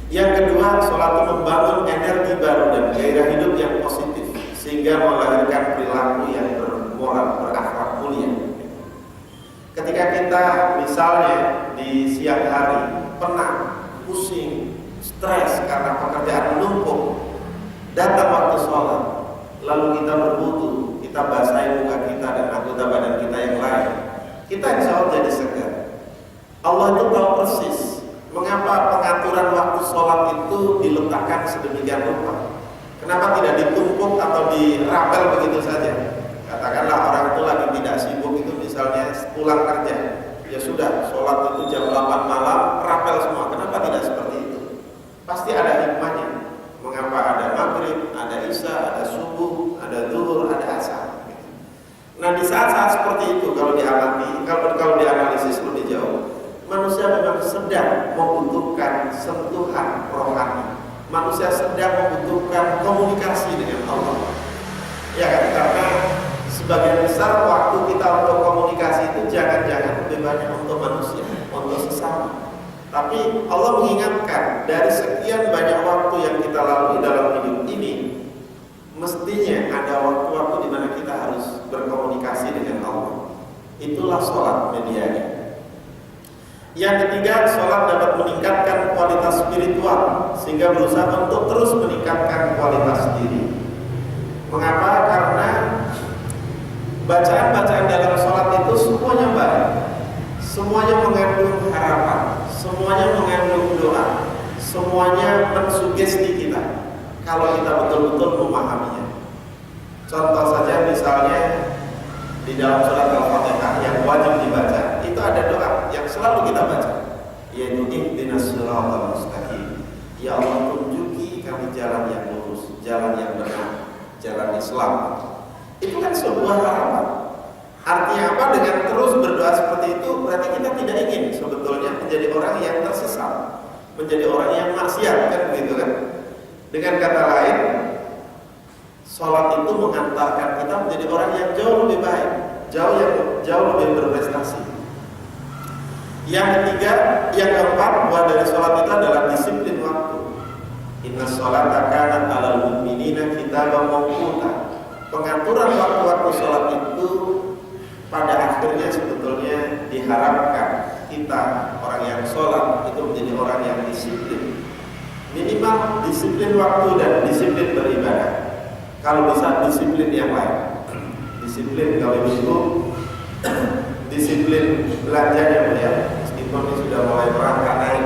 Yang kedua, sholat itu membangun energi baru dan gairah hidup yang positif, sehingga melahirkan perilaku yang bermoral, berakhlak mulia. Ketika kita misalnya di siang hari penat, pusing, stres karena pekerjaan menumpuk, datang waktu sholat, lalu kita berwudu, kita basahi muka kita dan anggota badan kita yang lain, kita insya Allah jadi segar. Allah itu tahu persis mengapa pengaturan waktu sholat itu diletakkan sedemikian rupa. Kenapa tidak ditumpuk atau dirapel begitu saja? Katakanlah orang itu lagi tidak sibuk, itu misalnya pulang kerja, ya sudah sholat itu jam 8 malam, rapel semua. Kenapa tidak seperti itu? Pasti ada hikmahnya. Mengapa ada maghrib, ada isya, ada subuh, ada zuhur, ada asar. Nah, di saat-saat seperti itu kalau dianalisis lebih jauh, manusia memang sedang membutuhkan sentuhan rohani. Manusia sedang membutuhkan komunikasi dengan Allah. Ya kan? Karena sebagian besar waktu kita untuk komunikasi itu jangan-jangan lebih banyak untuk manusia, untuk sesama. Tapi Allah mengingatkan, dari sekian banyak waktu yang kita lalui dalam hidup ini, mestinya ada waktu-waktu di mana kita harus berkomunikasi dengan Allah. Itulah sholat medianya. Yang ketiga, sholat dapat meningkatkan kualitas spiritual, sehingga berusaha untuk terus meningkatkan kualitas diri. Mengapa? Karena bacaan-bacaan dalam sholat itu semuanya baik, semuanya mengandung harapan, semuanya mengandung doa, semuanya mensugesti kita kalau kita betul-betul memahaminya. Contoh saja misalnya di dalam surat Al-Fatihah yang wajib dibaca, itu ada doa yang selalu kita baca, yaitu ihdinas siratal mustaqim. Ya Allah, tunjuki kami jalan yang lurus, jalan yang benar, jalan Islam. Itu kan sebuah harapan. Artinya apa? Dengan terus berdoa seperti itu, berarti kita tidak ingin sebetulnya menjadi orang yang tersesat, menjadi orang yang maksiat, kan begitu kan? Dengan kata lain, sholat itu mengantarkan kita menjadi orang yang jauh lebih baik, jauh lebih berprestasi. Yang ketiga, yang keempat, bahwa dari sholat itu adalah disiplin waktu. Inna sholata kanat 'alal mu'minina kitaban mawquta. Pengaturan waktu-waktu sholat itu pada akhirnya sebetulnya diharapkan kita orang yang sholat itu menjadi orang yang disiplin. Minimal disiplin waktu dan disiplin beribadah. Kalau bisa disiplin yang lain, disiplin kalau itu disiplin belanjanya ya, meskipun ini sudah mulai merangkak naik.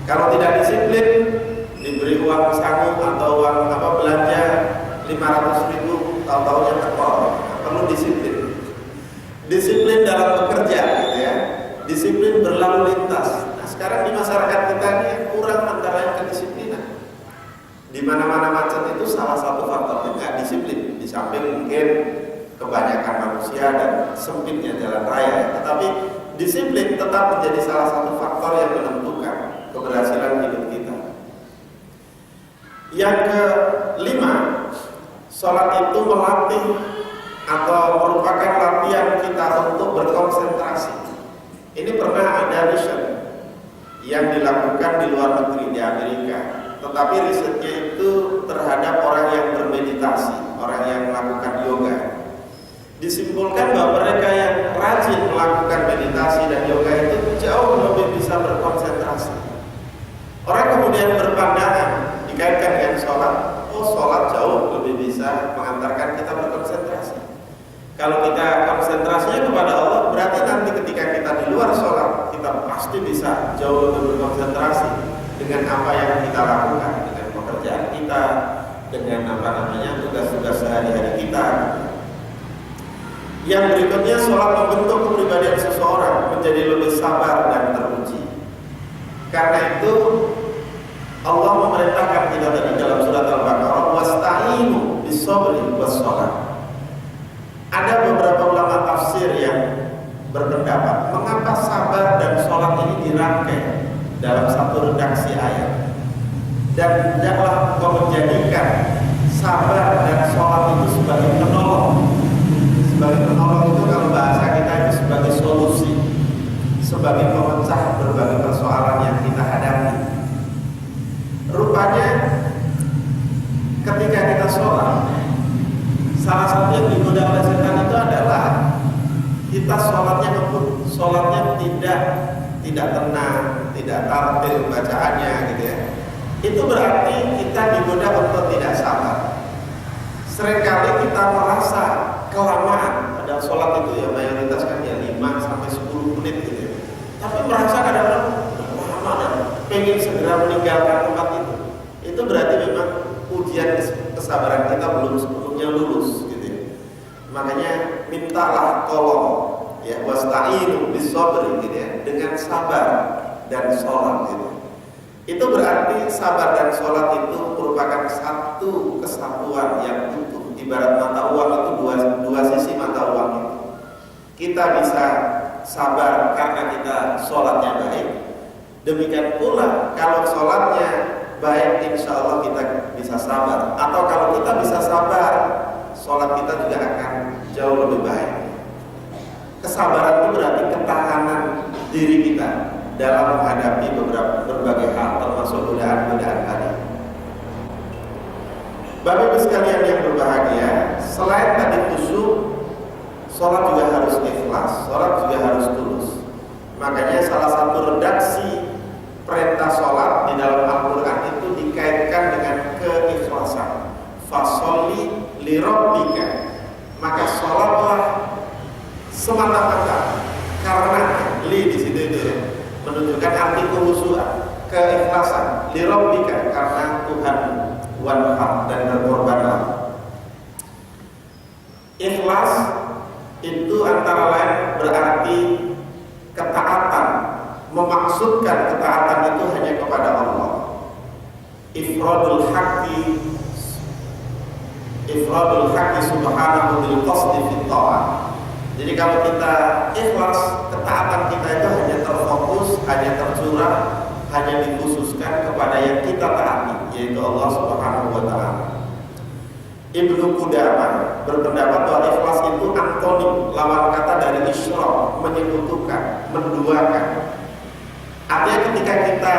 Kalau tidak disiplin, diberi uang saku atau uang belanja 500.000, tahu-tahunya tekor. Perlu disiplin. Disiplin dalam bekerja, gitu ya. Disiplin berlalu lintas. Nah, sekarang di masyarakat kita ini kurang antara kedisiplinan. Di mana-mana macet itu salah satu faktornya nggak disiplin. Di samping mungkin kebanyakan manusia dan sempitnya jalan raya, tetapi disiplin tetap menjadi salah satu faktor yang menentukan keberhasilan hidup kita. Yang kelima, sholat itu melatih atau merupakan latihan kita untuk berkonsentrasi. Ini pernah ada riset yang dilakukan di luar negeri, di Amerika. Tetapi risetnya itu terhadap orang yang bermeditasi, orang yang melakukan yoga. Disimpulkan bahwa mereka yang rajin melakukan meditasi dan yoga itu jauh lebih bisa berkonsentrasi. Orang kemudian berpandangan dikaitkan dengan sholat, oh sholat jauh lebih bisa mengantarkan kita berkonsentrasi. Kalau kita konsentrasinya kepada Allah, berarti nanti ketika kita di luar sholat, kita pasti bisa jauh lebih berkonsentrasi dengan apa yang kita lakukan, dengan pekerjaan kita, dengan tugas-tugas sehari-hari kita. Yang berikutnya, sholat membentuk kepribadian seseorang menjadi lebih sabar dan teruji. Karena itu Allah memerintahkan kita tadi dalam surat Al-Baqarah, wasta'inu bis-sabri was-shalah. Ada beberapa ulama tafsir yang berpendapat mengapa sabar dan sholat ini dirangkai dalam satu redaksi ayat. Dan hendaklah engkau menjadikan sabar dan sholat itu sebagai penolong. Sebagai penolong itu kalau bahasa kita itu sebagai solusi, sebagai pemecah berbagai persoalan yang kita hadapi. Rupanya ketika kita sholat, salah satu yang digoda oleh setan itu adalah kita sholatnya ngebut, sholatnya tidak tenang, tidak tartil bacaannya, gitu ya. Itu berarti kita digoda untuk tidak sabar. Seringkali kita merasa kelamaan, padahal sholat itu ya mayoritas kan ya 5-10 menit gitu ya. Tapi merasa kadang-kadang lama dan pengen segera meninggalkan tempat itu. Itu berarti memang ujian kesabaran kita belum sepenuhnya lulus gitu ya. Makanya mintalah tolong ya, wasta'inu bis-sabri gitu ya, dengan sabar dan sholat gitu. Itu berarti sabar dan sholat itu merupakan satu kesatuan yang utuh. Ibarat mata uang itu dua sisi mata uang itu. Kita bisa sabar karena kita sholatnya baik. Demikian pula kalau sholatnya baik, insya Allah kita bisa sabar. Atau kalau kita bisa sabar, sholat kita juga akan jauh lebih baik. Kesabaran itu berarti ketahanan diri kita dalam menghadapi berbagai hal, termasuk godaan-godaan tadi. Bapak Ibu sekalian yang berbahagia, selain tadi khusyuk, sholat juga harus ikhlas, sholat juga harus tulus. Makanya salah satu redaksi perintah sholat di dalam Al-Quran itu dikaitkan dengan keikhlasan. Fasholli li rabbika, maka sholatlah semata-mata karena li di situ itu ya, menunjukkan arti kekhusyuan, keikhlasan. Li rabbika, karena Tuhan wanhar, dan berkorbanlah. Ikhlas itu antara lain berarti ketaatan, memaksudkan ketaatan itu hanya kepada Allah. Ifradul haqqi subhanahu bil qasdi fit ta'ah. Jadi kalau kita ikhlas, ketaatan kita itu hanya terfokus, hanya tercurah, hanya dikhususkan kepada yang kita taati, yaitu Allah Subhanahu wa taala. Ibnu Qudamah berpendapat bahwa ikhlas itu antonim, lawan kata dari isyrak, menyekutukan, menduakan. Artinya ketika kita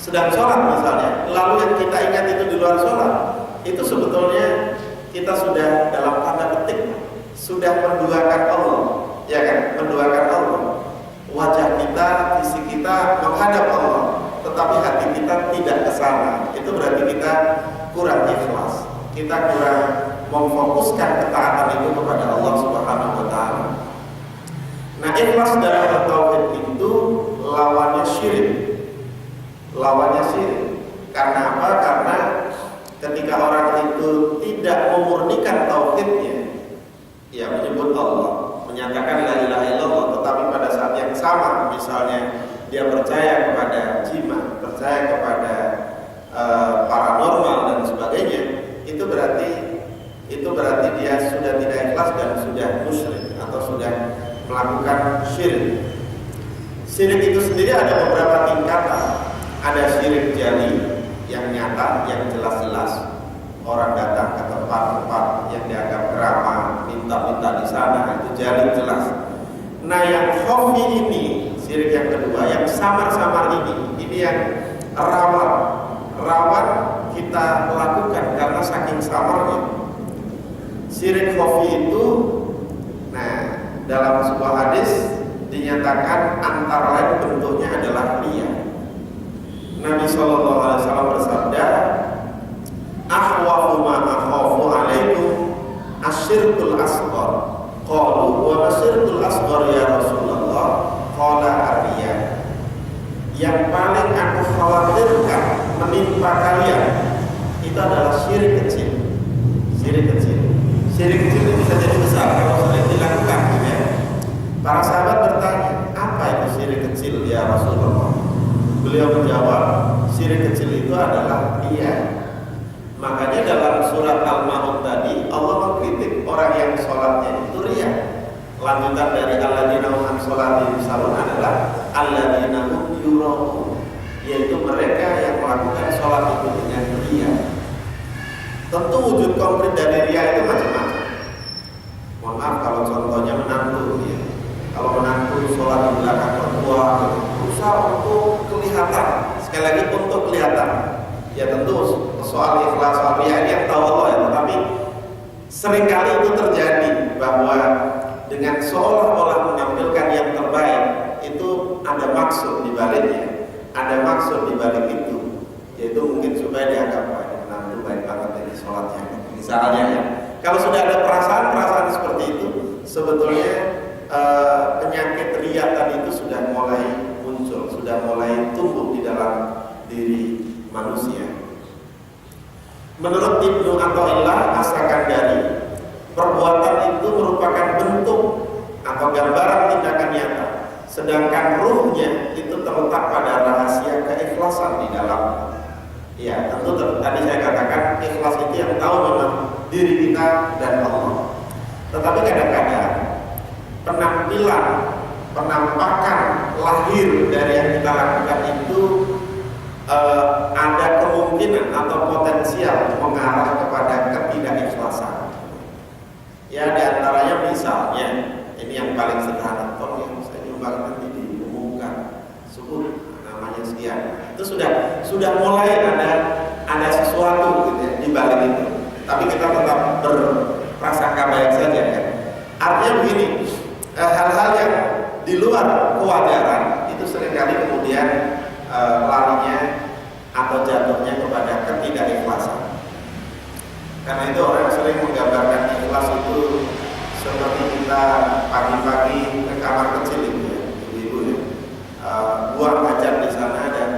sedang sholat misalnya, lalu yang kita ingat itu di luar sholat, itu sebetulnya kita sudah dalam tanda petik sudah menduakan Allah, ya kan? Menduakan Allah. Wajah kita, fisik kita menghadap Allah, tetapi hati kita tidak ke sana. Itu berarti kita kurang ikhlas. Kita kurang memfokuskan ketaatan itu kepada Allah Subhanahu wa taala. Nah, ikhlas dalam bertauhid itu lawannya syirik. Lawannya syirik. Karena apa? Karena ketika orang itu tidak memurnikan tauhidnya, ya menyebut Allah, menyatakan la ilaha illallah, tetapi pada saat yang sama misalnya dia percaya kepada jimat, percaya kepada paranormal dan sebagainya, itu berarti dia sudah tidak ikhlas dan sudah musyrik atau sudah melakukan syirik. Syirik itu sendiri ada beberapa tingkatan. Ada syirik jali yang nyata, yang jelas-jelas. Orang datang ke tempat-tempat yang dianggap keramat, minta-minta di sana, itu jali jelas. Nah, yang khafi ini, syirik yang kedua, yang samar-samar ini yang rawan kita lakukan karena saking samarnya. Syirik khafi itu, nah, dalam sebuah hadis dinyatakan antara lain bentuknya adalah riya. Nabi Shallallahu Alaihi Wasallam bersabda, "Akhwafu ma akhafu alaikum asyirkul asghar." Qalu wa asyirkul asghar ya Rasulullah? Qala ar-riya. Yang paling aku khawatirkan menimpa kalian itu adalah syirik kecil. Syirik kecil. Syirik kecil itu bisa jadi besar kalau sering dilakukan, ya. Para sahabat bertanya, apa itu syirik kecil ya Rasulullah? Beliau menjawab, syirik kecil itu adalah riya. Makanya dalam surat Al-Ma'un tadi Allah mengkritik orang yang sholatnya itu riya. Lanjutan dari alladzina hum an sholatihim sahun adalah alladzina hum yura'un, yaitu mereka yang melakukan sholat itu dengan riya. Tentu wujud konkret dari riya itu macam-macam. Mohon maaf kalau contohnya menantu, ya. Kalau menantu sholat di belakang mertua, berusaha untuk kelihatan, sekali lagi untuk kelihatan. Ya tentu soal ikhlas, soal riya ini yang tahu Allah, ya. Tetapi seringkali itu terjadi bahwa dengan seolah-olah menampilkan yang terbaik itu ada maksud di baliknya, ada maksud di balik itu, yaitu mungkin supaya dianggap menantu baik banget ini sholatnya, misalnya, ya. Kalau sudah ada perasaan-perasaan seperti itu, sebetulnya penyakit riya tadi itu sudah mulai muncul, sudah mulai tumbuh di dalam diri manusia. Menurut Ibnu Athaillah As-Sakandari, perbuatan itu merupakan bentuk atau gambaran tindakan nyata, sedangkan ruhnya itu terletak pada rahasia keikhlasan di dalam. Ya, tentu tadi saya katakan ikhlas itu yang tahu memang diri kita dan Allah. Tetapi kadang-kadang penampilan, penampakan lahir dari yang kita lakukan itu ada kemungkinan atau potensial mengarah kepada ketidakikhlasan. Ya, diantaranya misalnya ini yang paling sederhana, yang saya nyumbang nanti diumumkan, sebut namanya sekian. Itu sudah mulai ada sesuatu gitu, ya, di balik itu. Tapi kita tetap berprasangka baik saja, kan. Artinya begini, hal-hal yang di luar kewajaran itu seringkali kemudian larinya atau jatuhnya kepada ketidakikhlasan. Karena itu orang sering menggambarkan ikhlas itu seperti kita pagi-pagi ke kamar kecil itu, ya, ibu-ibu, ya, buang hajat di sana dan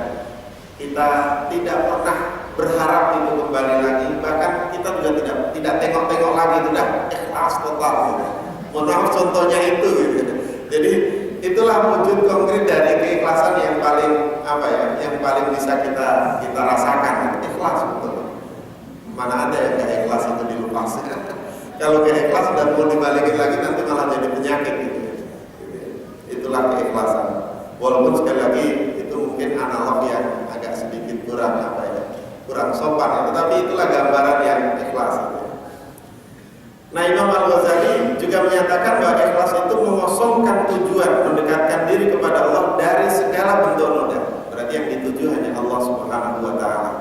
kita tidak pernah berharap itu kembali lagi, bahkan kita juga tidak tengok-tengok lagi, sudah ikhlas contohnya itu gitu. Jadi itulah wujud konkret dari keikhlasan yang paling yang paling bisa kita rasakan, ikhlas betul. Mana ada yang gak ikhlas itu dilepas. Kalau gak ikhlas dan mau dibalikin lagi nanti malah jadi penyakit gitu. Itulah keikhlasan. Walaupun sekali lagi itu mungkin analog yang agak sedikit kurang sopan ya. Tetapi itulah gambaran yang ikhlas gitu. Nah, Imam Al-Ghazali juga menyatakan bahwa ikhlas itu mengosongkan tujuan, mendekatkan diri kepada Allah dari segala bentuk noda. Berarti yang dituju hanya Allah Subhanahu wa Ta'ala.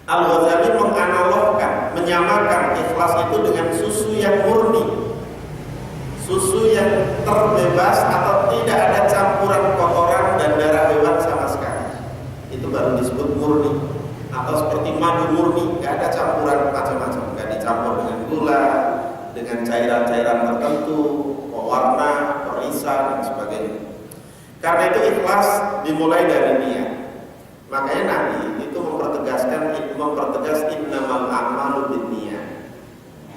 Al-Ghazali menganalogkan, menyamakan ikhlas itu dengan susu yang murni, susu yang terbebas atau tidak ada campuran kotoran dan darah hewan sama sekali. Itu baru disebut murni. Atau seperti madu murni, nggak ada campuran macam-macam, nggak dicampur dengan gula, dengan cairan-cairan tertentu, pewarna, perisa dan sebagainya. Karena itu ikhlas dimulai dari niat. Makanya Nabi itu mempertegas innamal a'malu binniyat.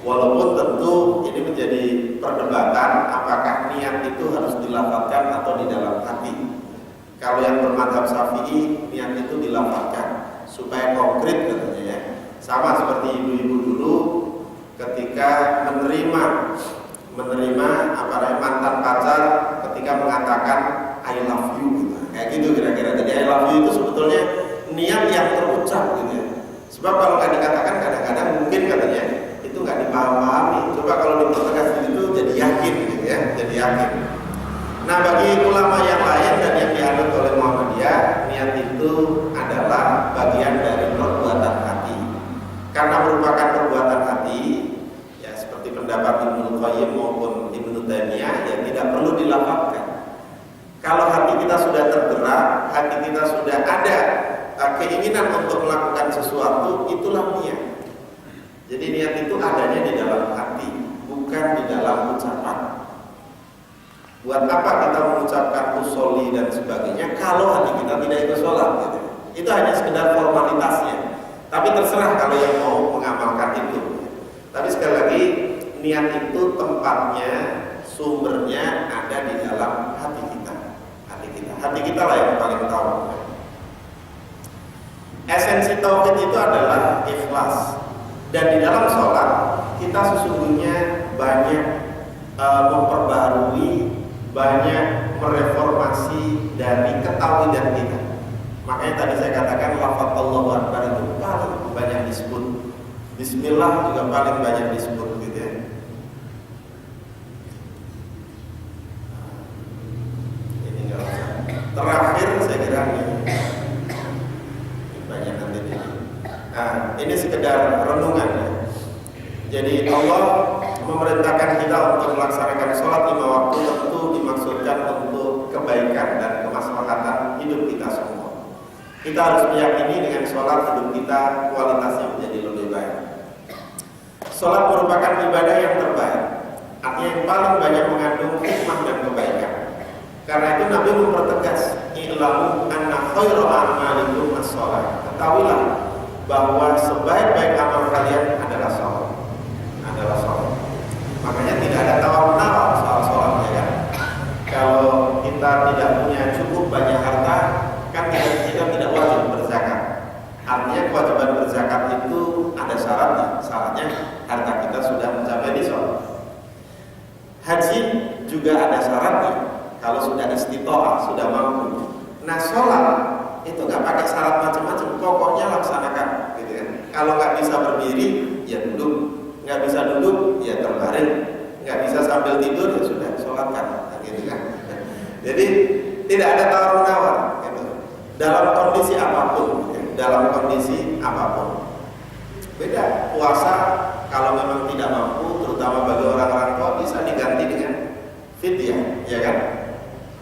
Walaupun tentu ini menjadi perdebatan apakah niat itu harus dilafadzkan atau di dalam hati. Kalau yang bermadzhab Syafi'i, niat itu dilafadzkan supaya konkret katanya ya. Sama seperti ibu-ibu dulu ketika menerima mantan pacar ketika mengatakan I love you gitu. Kayak gitu kira-kira. Jadi I love you itu sebetulnya niat yang terucap gitu ya. Sebab kalau nggak dikatakan kadang-kadang mungkin katanya itu nggak dipahami. Coba kalau dipertegas itu jadi yakin gitu ya, jadi yakin. Nah, bagi ulama yang lain dan yang dianut oleh Muhammadiyah, niat itu adalah bagian dari perbuatan hati. Karena merupakan perbuatan hati, ya seperti pendapat Ibnu Qayyim maupun Ibnu Taimiyah, ya tidak perlu dilafadzkan. Kalau hati kita sudah tergerak, hati kita sudah ada keinginan untuk melakukan sesuatu, itulah niat. Jadi niat itu adanya di dalam hati, bukan di dalam ucapan. Buat apa kita mengucapkan usolli dan sebagainya kalau hati kita tidak ikut sholat gitu. Itu hanya sekedar formalitasnya. Tapi terserah kalau yang mau mengamalkan itu. Tapi sekali lagi, niat itu tempatnya, sumbernya ada di dalam hati kita. Hati kita lah yang paling tahu. Esensi tauhid itu adalah ikhlas. Dan di dalam sholat kita sesungguhnya banyak memperbarui, banyak mereformasi dari ketawidan kita. Makanya tadi saya katakan lafaz Allahu Akbar itu paling banyak disebut. Bismillah juga paling banyak disebut gitu ya. Ini enggak usah. Terakhir saya kira ini banyak nanti ini. Nah, ini sekedar renungan ya. Jadi Allah memerintahkan kita untuk melaksanakan sholat 5 waktu tentu dimaksudkan untuk kebaikan dan kemaslahatan hidup kita semua. Kita harus meyakini dengan sholat hidup kita kualitasnya menjadi lebih baik. Sholat merupakan ibadah yang terbaik, artinya yang paling banyak mengandung hikmah dan kebaikan. Karena itu Nabi mempertegas, i'lamu anna khairu a'malikum as-sholat. Ketahuilah bahwa sebaik-baik amal kalian adalah sholat. Makanya tidak ada tawar-menawar soal sholat ya kan. Kalau kita tidak punya cukup banyak harta, kan kita tidak wajib berzakat. Artinya kewajiban berzakat itu ada syaratnya. Syaratnya harta kita sudah mencapai nisab. Haji juga ada syaratnya. Kalau sudah istitoah, sudah mampu. Nah, sholat itu nggak pakai syarat macam-macam. Pokoknya laksanakan, gitu kan. Kalau nggak bisa berdiri, ya duduk. Nggak bisa duduk, ya terbaring. Nggak bisa sambil tidur, ya sudah sholatkan, gitu kan. Jadi tidak ada tawar-menawar, gitu. Dalam kondisi apapun, dalam kondisi apapun. Beda puasa kalau memang tidak mampu, terutama bagi orang-orang tua bisa diganti dengan fidyah, ya kan?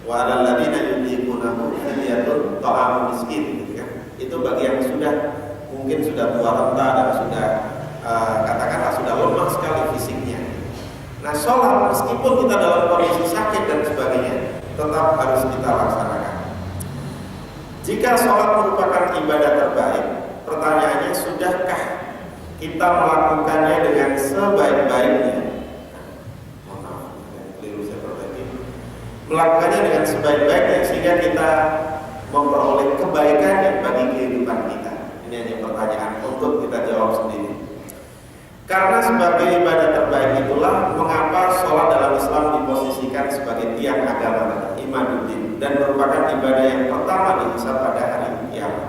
Wa 'alal ladzina yutiqunahu fidyatun ta'amu miskin, gitu kan. Itu bagi yang mungkin sudah tua renta dan sudah katakanlah sudah lemah sekali fisiknya. Nah, sholat meskipun kita dalam kondisi sakit dan sebagainya tetap harus kita laksanakan. Jika sholat merupakan ibadah terbaik, pertanyaannya sudahkah kita melakukannya dengan sebaik-baiknya? melakukannya dengan sebaik-baiknya sehingga kita memperoleh kebaikan bagi kehidupan kita. Ini hanya pertanyaan untuk kita jawab sendiri. Karena sebagai ibadah terbaik itulah mengapa sholat dalam Islam diposisikan sebagai tiang agama imanuddin dan merupakan ibadah yang pertama dihisab pada hari kiamat.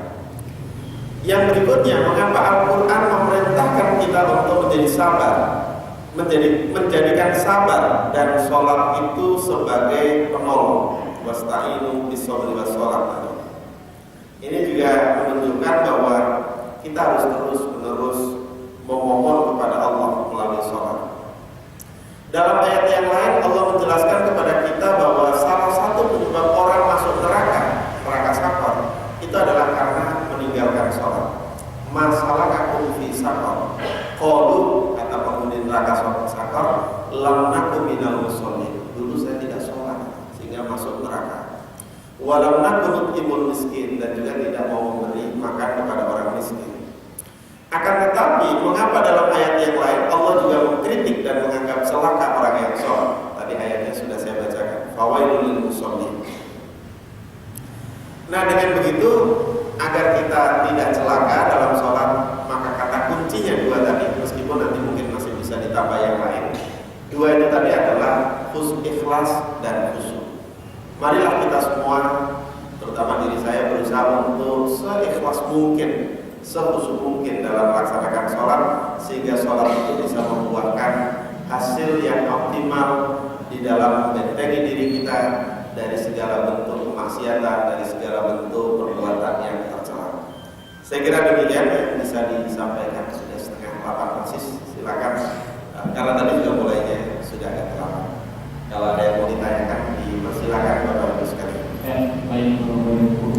Yang berikutnya, mengapa Al-Quran memerintahkan kita untuk menjadi sabar, menjadikan sabar dan sholat itu sebagai penolong. Wasta'inu bis-shabri was-shalah. Ini juga menunjukkan bahwa kita harus terus-menerus memohon kepada Allah melalui sholat. Dalam ayat yang lain Allah menjelaskan kepada kita bahwa salah satu penyebab orang masuk neraka sakor, itu adalah karena meninggalkan sholat. Masalah aku fi sakor, qalu, kata penghuni neraka sakor, lam naku minal musholin. Dulu saya tidak sholat sehingga masuk neraka. Walam naku nut'imul miskin, dan juga tidak mau memberi makan kepada orang miskin. Akan tetapi, mengapa dalam ayat yang lain Allah juga mengkritik dan menganggap celaka orang yang sholat? Tadi ayatnya sudah saya bacakan. Fawailul lil musholin. Nah, dengan begitu, agar kita tidak celaka dalam sholat, maka kata kuncinya dua tadi, meskipun nanti mungkin masih bisa ditambah yang lain. Dua itu tadi adalah ikhlas dan khusyuk. Marilah kita semua, terutama diri saya, berusaha untuk seikhlas mungkin, sekhusyuk mungkin dalam melaksanakan sholat, sehingga sholat itu bisa membuahkan hasil yang optimal di dalam membentengi diri kita dari segala bentuk kemaksiatan, dari segala bentuk perbuatan yang tercela. Saya kira demikian yang bisa disampaikan. Sudah setengah 8 persis, silakan. Karena tadi juga mulainya sudah agak terlambat. Kalau ada yang mau ditanyakan, dipersilakan Bapak Ibu sekalian. Baik, Bapak Ibu.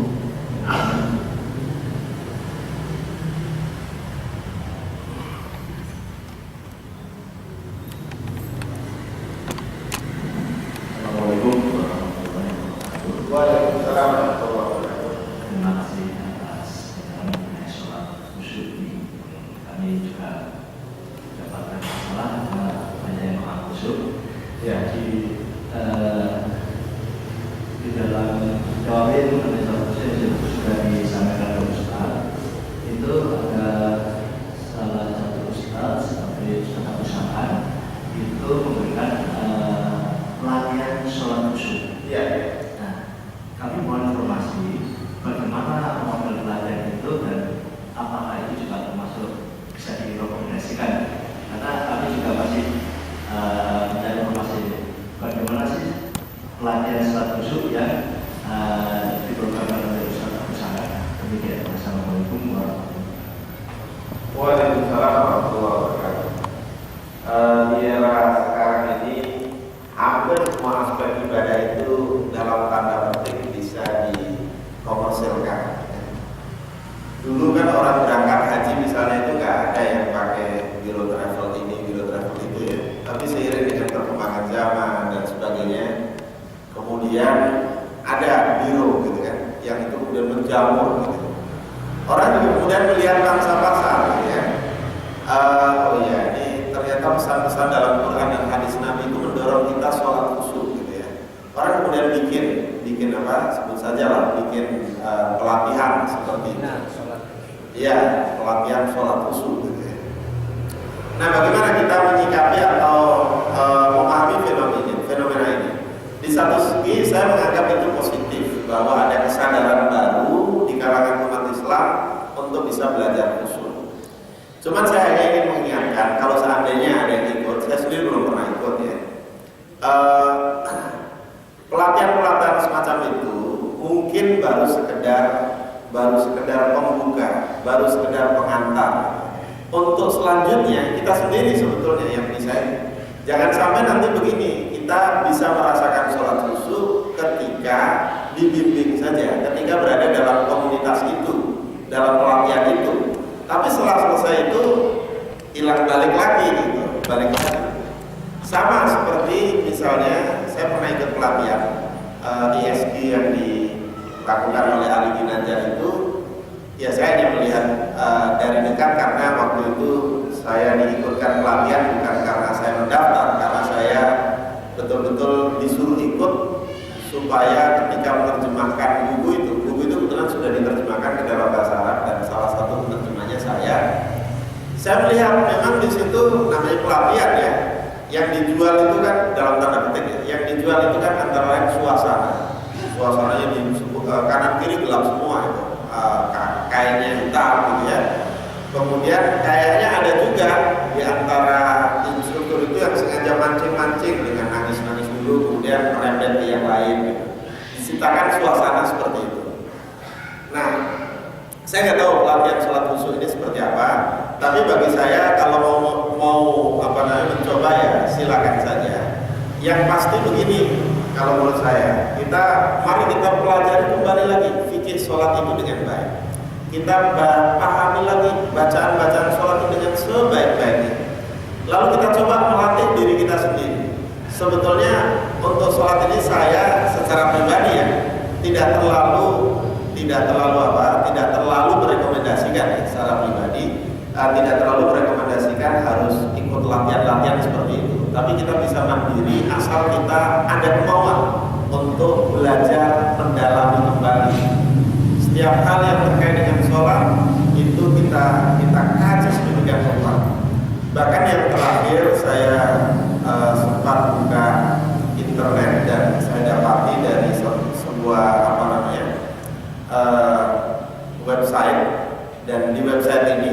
Pelatihan-pelatihan semacam itu mungkin baru sekedar pembuka, baru sekedar pengantar. Untuk selanjutnya kita sendiri sebetulnya yang bisa. Jangan sampai nanti begini, kita bisa merasakan sholat khusyuk ketika dibimbing saja, ketika berada dalam komunitas itu, dalam pelatihan itu. Tapi setelah selesai itu hilang balik lagi gitu, balik lagi. Sama seperti misalnya saya pernah ikut pelatihan ISG yang dilakukan oleh Ali Ginanjar itu, ya saya hanya melihat dari dekat karena waktu itu saya diikutkan pelatihan bukan karena saya mendaftar, karena saya betul-betul disuruh ikut supaya ketika menerjemahkan buku itu kebetulan sudah diterjemahkan ke dalam bahasa Arab dan salah satu penerjemahnya saya melihat memang di situ namanya pelatihan ya, yang dijual itu kan dalam tanda petik ya, yang dijual itu kan antara lain suasananya di kanan kiri gelap semua itu, kainnya hitam gitu ya. Kemudian kayaknya ada juga di antara instruktur itu yang sengaja mancing-mancing dengan nangis-nangis dulu, kemudian merembet ke yang lain gitu. Diciptakan suasana seperti itu. Nah, saya nggak tahu pelatihan sholat khusyuk ini seperti apa, tapi bagi saya kalau mau mencoba ya silakan saja. Yang pasti begini, kalau menurut saya, mari kita pelajari kembali lagi fikih sholat itu dengan baik. Kita pahami lagi bacaan-bacaan sholat itu dengan sebaik-baiknya. Lalu kita coba melatih diri kita sendiri. Sebetulnya untuk sholat ini saya secara pribadi ya tidak terlalu merekomendasikan ya, secara pribadi tidak terlalu merekomendasikan harus ikut latihan-latihan seperti itu. Tapi kita bisa mandiri asal kita ada kemauan untuk belajar mendalami kembali setiap hal yang terkait dengan sholat itu kita kaji sedemikian rupa. Bahkan yang terakhir saya sempat buka internet dan saya dapati dari sebuah website, dan di website ini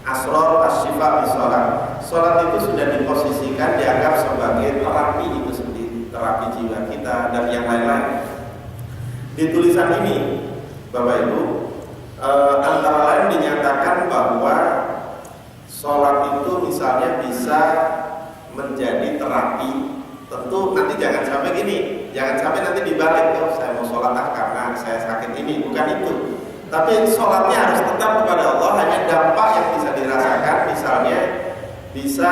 Asror Asy-Syifa Bisolat. Sholat itu sudah diposisikan dianggap sebagai terapi itu sendiri, terapi jiwa kita dan yang lain-lain. Di tulisan ini, Bapak Ibu, antara lain dinyatakan bahwa sholat itu misalnya bisa menjadi terapi. Tentu nanti jangan sampai gini, jangan sampai nanti dibalik, saya mau sholat karena saya sakit ini, bukan itu. Tapi sholatnya harus tetap kepada Allah, hanya dampak yang bisa dirasakan, misalnya bisa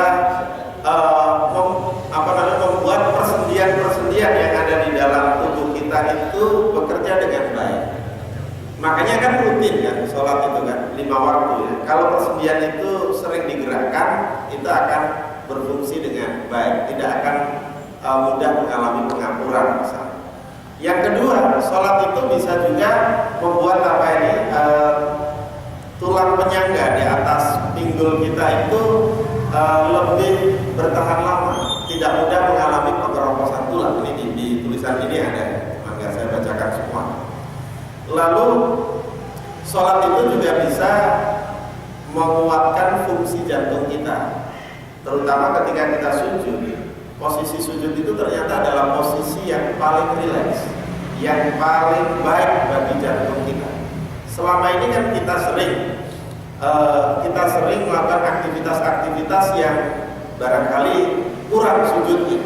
membuat persendian-persendian yang ada di dalam tubuh kita itu bekerja dengan baik. Makanya kan rutin kan sholat itu kan 5 waktu ya. Kalau persendian itu sering digerakkan, itu akan berfungsi dengan baik, tidak akan mudah mengalami pengapuran misalnya. Yang kedua, sholat itu bisa juga membuat tulang penyangga di atas pinggul kita itu lebih bertahan lama, tidak mudah mengalami pengeroposan tulang. Ini di tulisan ini ada, nggak saya bacakan semua. Lalu sholat itu juga bisa menguatkan fungsi jantung kita, terutama ketika kita sujud. Posisi sujud itu ternyata adalah posisi yang paling rileks, yang paling baik bagi jantung kita. Selama ini kan kita sering melakukan aktivitas-aktivitas yang barangkali kurang sujudnya.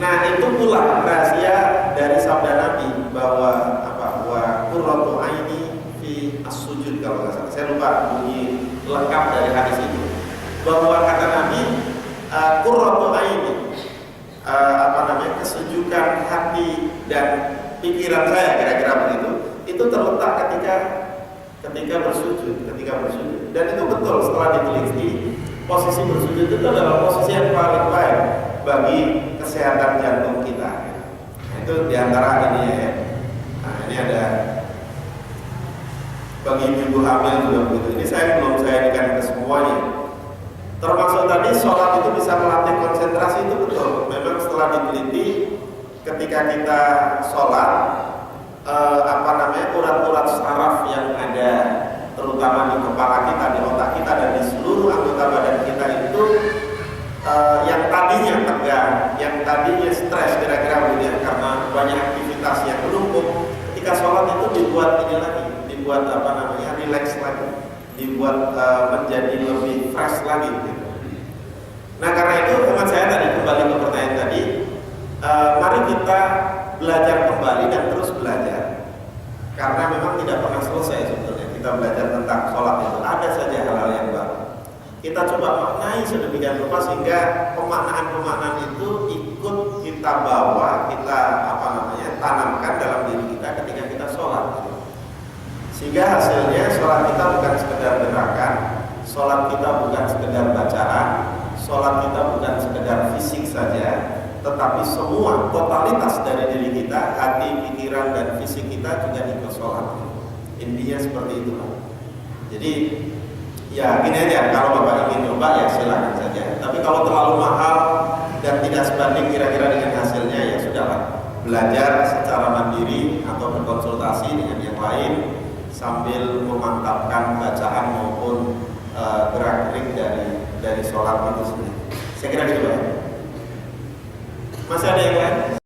Nah, itu pula rahasia dari sabda Nabi bahwa wa qurratu aini fi as-sujud, kalau nggak salah. Saya lupa bunyi lengkap dari hadis itu. Bahwa kata Nabi qurratu aini, kesejukan hati dan pikiran saya, kira-kira begitu, itu terletak ketika bersujud. Dan itu betul, setelah diteliti, posisi bersujud itu adalah posisi yang paling baik bagi kesehatan jantung kita. Nah, itu diantara ini ya. Nah, ini ada bagi ibu hamil juga begitu. Ini belum saya indikan ke semuanya. Termasuk tadi sholat itu bisa melatih konsentrasi, itu betul. Memang setelah diteliti, ketika kita sholat, urat-urat saraf yang ada, terutama di kepala kita, di otak kita, dan di seluruh anggota badan kita itu, yang tadinya tegang, yang tadinya stres, kira-kira begitu, karena banyak aktivitas yang menumpuk, ketika sholat itu dibuat relax lagi, dibuat menjadi lebih fresh lagi gitu. Nah, karena itu hemat saya tadi, kembali ke pertanyaan tadi, mari kita belajar kembali dan terus belajar, karena memang tidak pernah selesai sebetulnya kita belajar tentang sholat itu. Ada saja hal-hal yang baru. Kita coba maknai sedemikian rupa sehingga pemaknaan-pemaknaan itu ikut kita bawa, kita tanamkan dalam diri kita ketika kita sholat. Sehingga hasilnya sholat kita bukan sekedar gerakan, sholat kita bukan sekedar bacaan, sholat kita bukan sekedar fisik saja, tetapi semua totalitas dari diri kita, hati, pikiran, dan fisik kita juga ikut sholat. Intinya seperti itu, Pak. Jadi ya gini aja, kalau Bapak ingin coba ya silakan saja. Tapi kalau terlalu mahal dan tidak sebanding kira-kira dengan hasilnya, ya sudahlah, belajar secara mandiri atau berkonsultasi dengan yang lain sambil memantapkan bacaan maupun gerak-gerik dari sholat itu sendiri. Saya kira gitu, Pak. Masih ada yang lain?